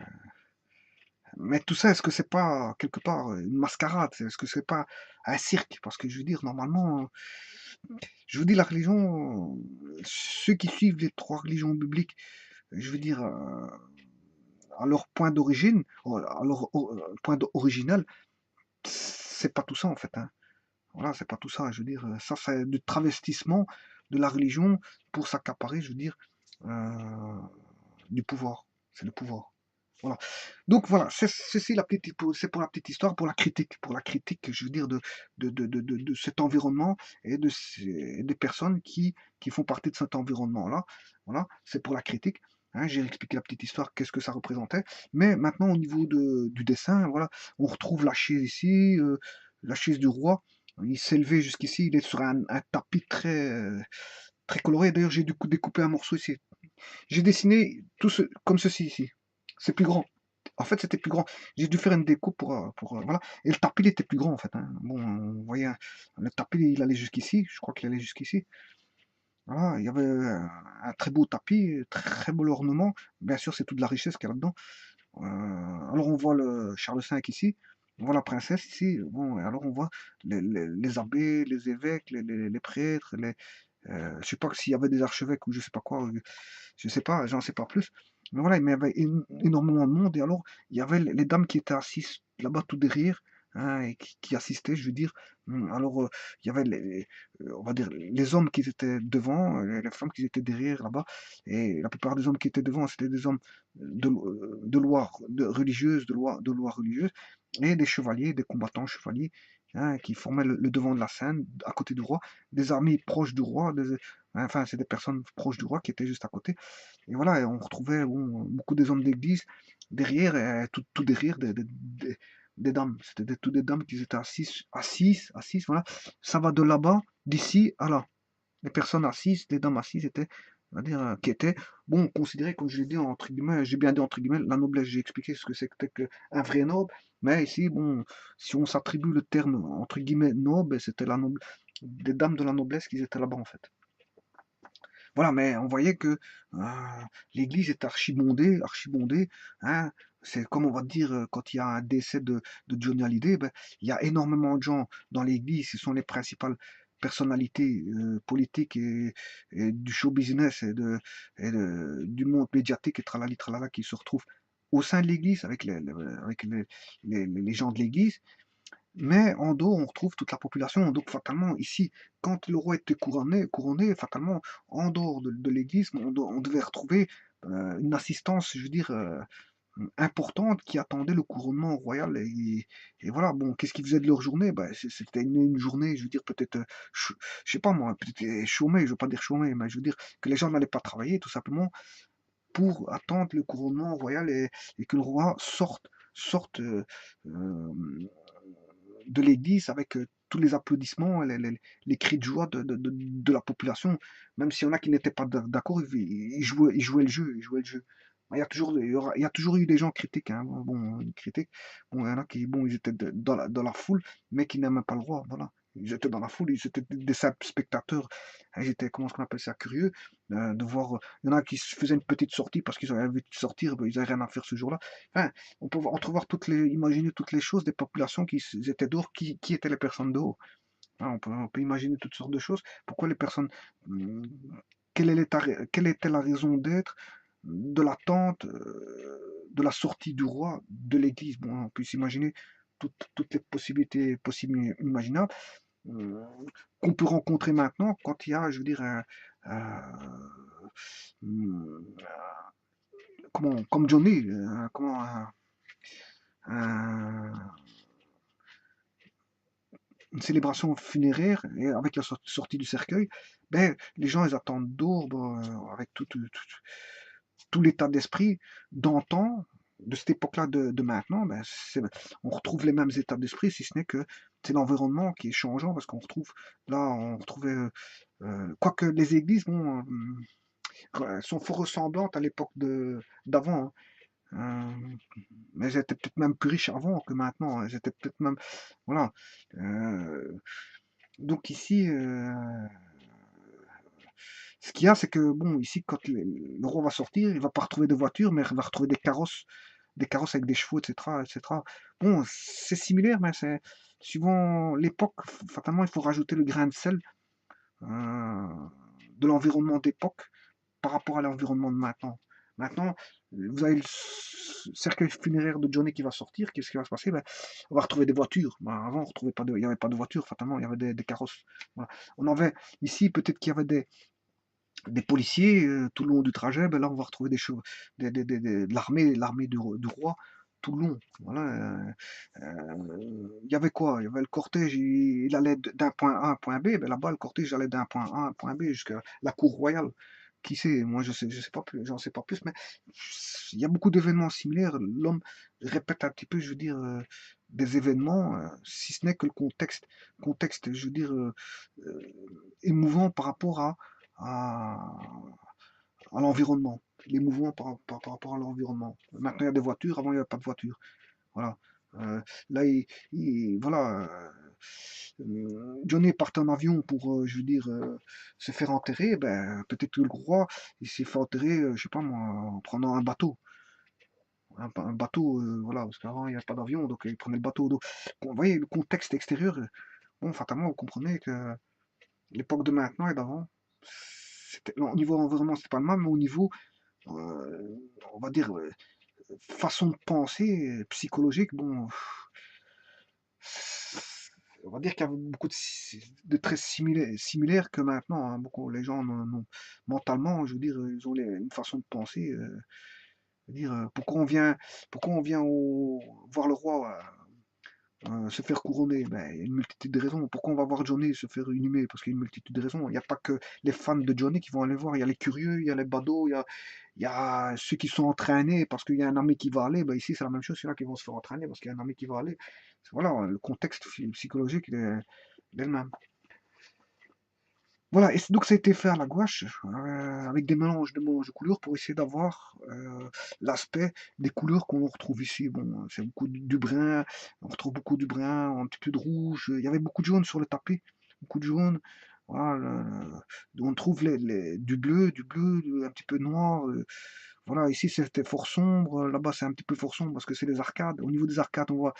mais tout ça, est-ce que c'est pas quelque part une mascarade? Est-ce que c'est pas un cirque? Parce que je veux dire, normalement, je vous dis, la religion, ceux qui suivent les trois religions bibliques, je veux dire, à leur point d'origine, à leur point original, c'est pas tout ça en fait, hein. Voilà, c'est pas tout ça. Je veux dire, ça, c'est du travestissement de la religion pour s'accaparer, je veux dire, euh, du pouvoir. C'est le pouvoir. Voilà. Donc voilà, c'est pour la petite histoire, pour la critique, je veux dire, de cet environnement et des personnes qui font partie de cet environnement-là. Voilà, c'est pour la critique. Hein, j'ai expliqué la petite histoire, qu'est-ce que ça représentait. Mais maintenant, au niveau du dessin, voilà, on retrouve la chaise ici, la chaise du roi. Il s'est levé jusqu'ici, il est sur un tapis très coloré. D'ailleurs, j'ai dû découper un morceau ici. J'ai dessiné comme ceci ici. C'est plus grand. En fait, c'était plus grand. J'ai dû faire une découpe voilà. Et le tapis, il était plus grand, en fait, hein. Bon, vous voyez, hein, le tapis, il allait jusqu'ici. Je crois qu'il allait jusqu'ici. Voilà, il y avait un très beau tapis, très beau ornement. Bien sûr, c'est toute la richesse qu'il y a là-dedans. Alors, on voit le Charles V ici. On voit la princesse ici. Bon, et alors, on voit les abbés, les évêques, les prêtres, je sais pas s'il y avait des archevêques ou je sais pas quoi, je sais pas, j'en sais pas plus. Mais voilà, mais il y avait énormément de monde et alors il y avait les dames qui étaient assises là-bas tout derrière, hein, et qui assistaient, je veux dire. Alors il y avait on va dire les hommes qui étaient devant, les femmes qui étaient derrière là-bas, et la plupart des hommes qui étaient devant, c'était des hommes de loi religieuse, de loi religieuse, et des chevaliers, des combattants chevaliers, hein, qui formaient le devant de la scène, à côté du roi, des armées proches du roi, enfin, c'est des personnes proches du roi qui étaient juste à côté. Et voilà, et on retrouvait beaucoup des hommes d'église derrière, et tout derrière des dames. C'était tout des dames qui étaient assises, voilà. Ça va de là-bas, d'ici à là. Les personnes assises, les dames assises étaient, on va dire, qui étaient, bon, considérées, comme je l'ai dit, entre guillemets, j'ai bien dit entre guillemets, la noblesse, j'ai expliqué ce que c'était qu'un vrai noble, mais ici, bon, si on s'attribue le terme, entre guillemets, noble, c'était des dames de la noblesse qui étaient là-bas, en fait. Voilà, mais on voyait que l'église est archibondée, hein. C'est comme on va dire quand il y a un décès de Johnny Hallyday, ben, il y a énormément de gens dans l'église, ce sont les principales personnalités politiques et du show business du monde médiatique et tralali tralala qui se retrouvent au sein de l'église avec les gens de l'église. Mais en dos, on retrouve toute la population. Donc, fatalement, ici, quand le roi était couronné, fatalement, en dehors de l'église, on devait retrouver une assistance, je veux dire, importante qui attendait le couronnement royal. Et voilà, bon, qu'est-ce qu'ils faisaient de leur journée? Ben, c'était une journée, je veux dire, peut-être, je sais pas moi, peut-être chômée, je veux pas dire chômée, mais je veux dire que les gens n'allaient pas travailler, tout simplement, pour attendre le couronnement royal et que le roi sorte euh, de l'église avec tous les applaudissements, les cris de joie de la population, même s'il y en a qui n'étaient pas d'accord, ils jouaient le jeu, ils jouaient le jeu. Il y a toujours eu des gens critiques, hein, bon, critiques. Bon, il y en a qui, bon, ils étaient dans la foule, mais qui n'aimaient pas le roi, voilà. Ils étaient dans la foule, ils étaient des simples spectateurs. Hein, ils étaient, comment est-ce qu'on appelle ça, curieux de voir. Il y en a qui se faisaient une petite sortie parce qu'ils avaient envie de sortir, ben, ils n'avaient rien à faire ce jour-là. Enfin, on peut entrevoir imaginer toutes les choses des populations qui étaient dehors, qui étaient les personnes dehors. Hein, on peut imaginer toutes sortes de choses. Pourquoi les personnes, hum, quelle était la raison d'être de l'attente, de la sortie du roi de l'Église? Bon, on peut s'imaginer toutes les possibilités possibles et imaginables, euh, qu'on peut rencontrer maintenant quand il y a, je veux dire, hum, comme Johnny, un- une célébration funéraire et avec la sortie du cercueil, ben, les gens ils attendent d'aube avec tout l'état d'esprit d'antan, de cette époque-là de maintenant, ben, on retrouve les mêmes états d'esprit, si ce n'est que c'est l'environnement qui est changeant parce qu'on retrouve là, on retrouvait quoique les églises bon, sont fort ressemblantes à l'époque d'avant, hein. Mais elles étaient peut-être même plus riches avant que maintenant. Elles étaient peut-être même voilà. Euh, Donc ici, ce qu'il y a, c'est que bon, ici, quand le roi va sortir, il va pas retrouver de voiture, mais il va retrouver des carrosses avec des chevaux, etc., etc. Bon, c'est similaire, mais c'est suivant l'époque. Fatalement, il faut rajouter le grain de sel euh, de l'environnement d'époque par rapport à l'environnement de maintenant. Maintenant, vous avez le cercueil funéraire de Johnny qui va sortir. Qu'est-ce qui va se passer? Ben, on va retrouver des voitures. Ben, avant, on retrouvait pas il n'y avait pas de voitures, fatalement, il y avait des carrosses. Voilà. On avait ici, peut-être qu'il y avait des policiers tout le long du trajet. Ben là, on va retrouver des choses, de l'armée du roi tout le long. Voilà. Il y avait quoi? Il y avait le cortège, il allait d'un point A à un point B. Ben là-bas, le cortège allait d'un point A à un point B jusqu'à la cour royale. Qui sait? Moi, je sais pas plus, j'en sais pas plus, mais il y a beaucoup d'événements similaires. L'homme répète un petit peu, je veux dire, des événements, si ce n'est que le contexte, je veux dire, euh, émouvant par rapport à, à l'environnement. L'émouvant par rapport à l'environnement. Maintenant, il y a des voitures, avant, il n'y avait pas de voitures. Voilà. Là, voilà. Johnny partait en avion pour, je veux dire, se faire enterrer. Ben, peut-être que le roi, il s'est fait enterrer, je sais pas moi, en prenant un bateau. Un bateau, voilà, parce qu'avant, il n'y avait pas d'avion, donc il prenait le bateau. Donc, vous voyez, le contexte extérieur, bon, fatalement, vous comprenez que l'époque de maintenant et d'avant, au niveau environnement, c'était pas le même, mais au niveau, on va dire, façon de penser, psychologique, bon, on va dire qu'il y a beaucoup de traits similaires que maintenant, hein. Beaucoup, les gens, mentalement, je veux dire, ils ont une façon de penser. Je veux dire, pourquoi on vient voir le roi se faire couronner? Ben, il y a une multitude de raisons. Pourquoi on va voir Johnny se faire inhumer? Parce qu'il y a une multitude de raisons. Il n'y a pas que les fans de Johnny qui vont aller voir. Il y a les curieux, il y a les badauds, il y a ceux qui sont entraînés parce qu'il y a un ami qui va aller. Ben, ici, c'est la même chose. Il y en a qui vont se faire entraîner parce qu'il y a un ami qui va aller. Voilà, le contexte psychologique, il est le même. Voilà, et donc ça a été fait à la gouache, avec des mélanges de couleurs pour essayer d'avoir l'aspect des couleurs qu'on retrouve ici. Bon, c'est beaucoup du brun, on retrouve beaucoup du brun, un petit peu de rouge. Il y avait beaucoup de jaune sur le tapis, beaucoup de jaune. Voilà, on trouve du bleu, un petit peu noir. Voilà, ici c'était fort sombre, là-bas c'est un petit peu fort sombre parce que c'est les arcades. Au niveau des arcades, on voit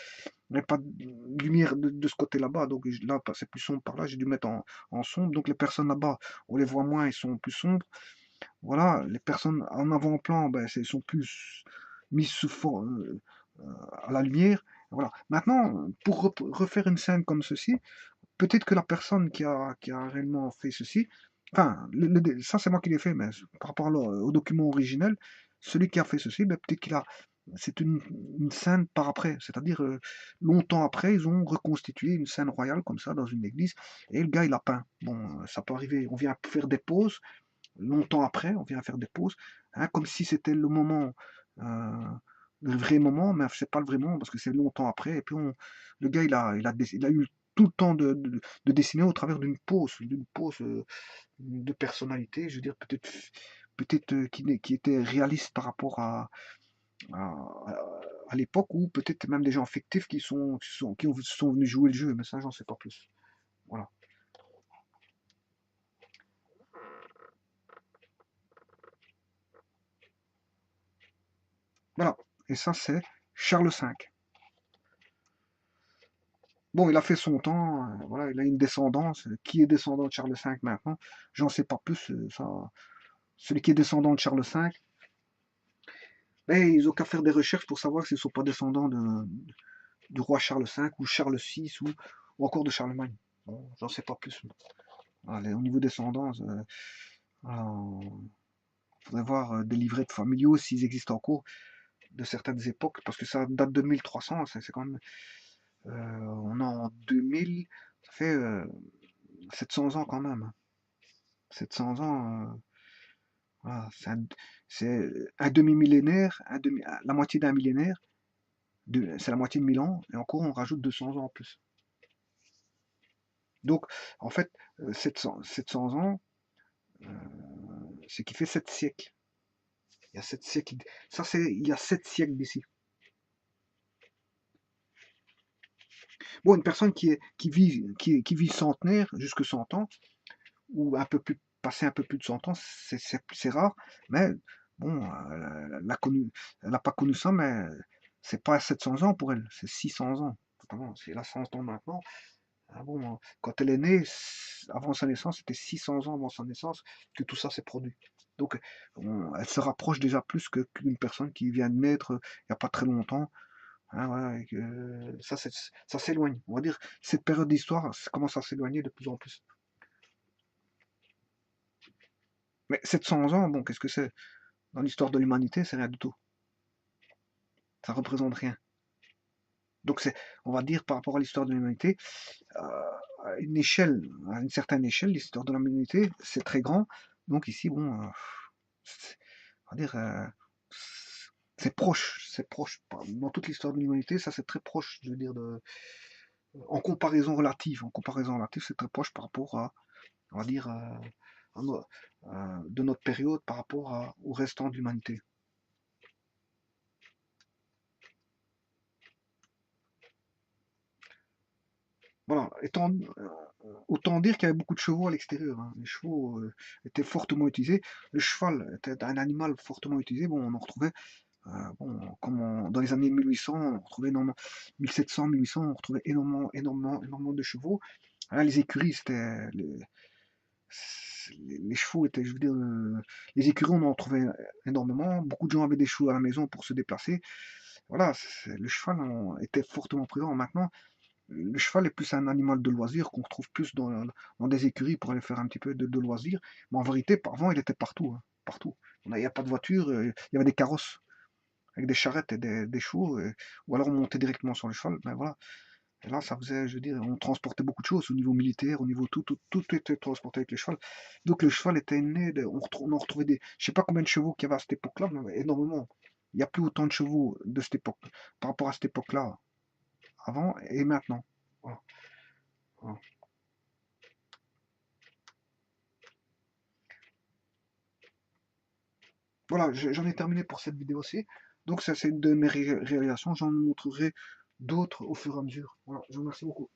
il n'y a pas de lumière de ce côté là-bas, donc là c'est plus sombre par là, j'ai dû mettre en sombre. Donc les personnes là-bas, on les voit moins, ils sont plus sombres. Voilà, les personnes en avant-plan, ben, ils sont plus mises à la lumière. Voilà. Maintenant, pour refaire une scène comme ceci, peut-être que la personne qui a réellement fait ceci, enfin, ça c'est moi qui l'ai fait, mais par rapport au document originel, celui qui a fait ceci, ben, peut-être c'est une scène par après, c'est-à-dire longtemps après, ils ont reconstitué une scène royale comme ça dans une église, et le gars il a peint. Bon, ça peut arriver, on vient faire des pauses, longtemps après, on vient faire des pauses, hein, comme si c'était euh, le vrai moment, mais c'est pas le vrai moment parce que c'est longtemps après. Et puis le gars, il a eu tout le temps de dessiner au travers d'une pause de personnalité. Je veux dire peut-être qui était réaliste par rapport à l'époque ou peut-être même des gens fictifs qui sont venus jouer le jeu. Mais ça, j'en sais pas plus. Voilà. Voilà. Et ça, c'est Charles V. Bon, il a fait son temps, voilà, il a une descendance. Qui est descendant de Charles V maintenant? J'en sais pas plus. Ça, celui qui est descendant de Charles V, ben, ils ont qu'à faire des recherches pour savoir s'ils ne sont pas descendants du roi Charles V ou Charles VI ou encore de Charlemagne. Bon, j'en sais pas plus. Allez, au niveau descendance, il faudrait voir des livrets de familiaux s'ils existent encore de certaines époques, parce que ça date de 1300, c'est quand même. On est en 2000, ça fait 700 ans quand même. 700 ans, voilà, c'est un demi-millénaire, la moitié d'un millénaire, c'est la moitié de 1000 ans, et encore on rajoute 200 ans en plus. Donc, en fait, 700 ans, euh, ce qui fait 7 siècles. Il y a 7 siècles. Ça, c'est il y a 7 siècles d'ici. Bon, une personne qui vit centenaire, jusque 100 ans, ou un peu plus, passer un peu plus de 100 ans, c'est rare, mais bon, elle n'a pas connu ça, mais c'est pas 700 ans pour elle, c'est 600 ans. C'est là 100 ans maintenant. Ah bon, quand elle est née, avant sa naissance, c'était 600 ans avant sa naissance que tout ça s'est produit. Donc, elle se rapproche déjà plus qu'une personne qui vient de naître il n'y a pas très longtemps. Hein, voilà, et ça s'éloigne. On va dire, cette période d'histoire commence à s'éloigner de plus en plus. Mais 700 ans, bon, qu'est-ce que c'est? Dans l'histoire de l'humanité, c'est rien du tout. Ça représente rien. Donc, on va dire, par rapport à l'histoire de l'humanité, à une échelle, à une certaine échelle, l'histoire de l'humanité, c'est très grand. Donc ici, bon, on va dire, c'est proche. Dans toute l'histoire de l'humanité, ça c'est très proche, je veux dire, en comparaison relative, c'est très proche par rapport à, on va dire, de notre période par rapport au restant de l'humanité. Voilà, autant dire qu'il y avait beaucoup de chevaux à l'extérieur, hein. Les chevaux étaient fortement utilisés. Le cheval était un animal fortement utilisé. Bon, on en retrouvait, bon, dans les années 1800, on retrouvait énormément, 1700, 1800, on retrouvait énormément de chevaux. Hein, les écuries, les chevaux étaient, je veux dire, les écuries, on en trouvait énormément. Beaucoup de gens avaient des chevaux à la maison pour se déplacer. Voilà, le cheval était fortement présent. Maintenant, le cheval est plus un animal de loisir qu'on retrouve plus dans des écuries pour aller faire un petit peu de loisir. Mais en vérité, avant, il était partout, hein, partout. Il n'y a pas de voiture, il y avait des carrosses avec des charrettes et des chevaux, ou alors on montait directement sur le cheval. Ben voilà. Et là, ça faisait, je veux dire, on transportait beaucoup de choses au niveau militaire, au niveau tout était transporté avec le cheval. Donc le cheval était né, on en retrouvait des, je sais pas combien de chevaux qu'il y avait à cette époque-là, mais énormément. Il n'y a plus autant de chevaux de cette époque, par rapport à cette époque-là, avant et maintenant. Voilà. Voilà. Voilà, j'en ai terminé pour cette vidéo-ci. Donc ça, c'est une de mes réalisations. J'en montrerai d'autres au fur et à mesure. Voilà, je vous remercie beaucoup.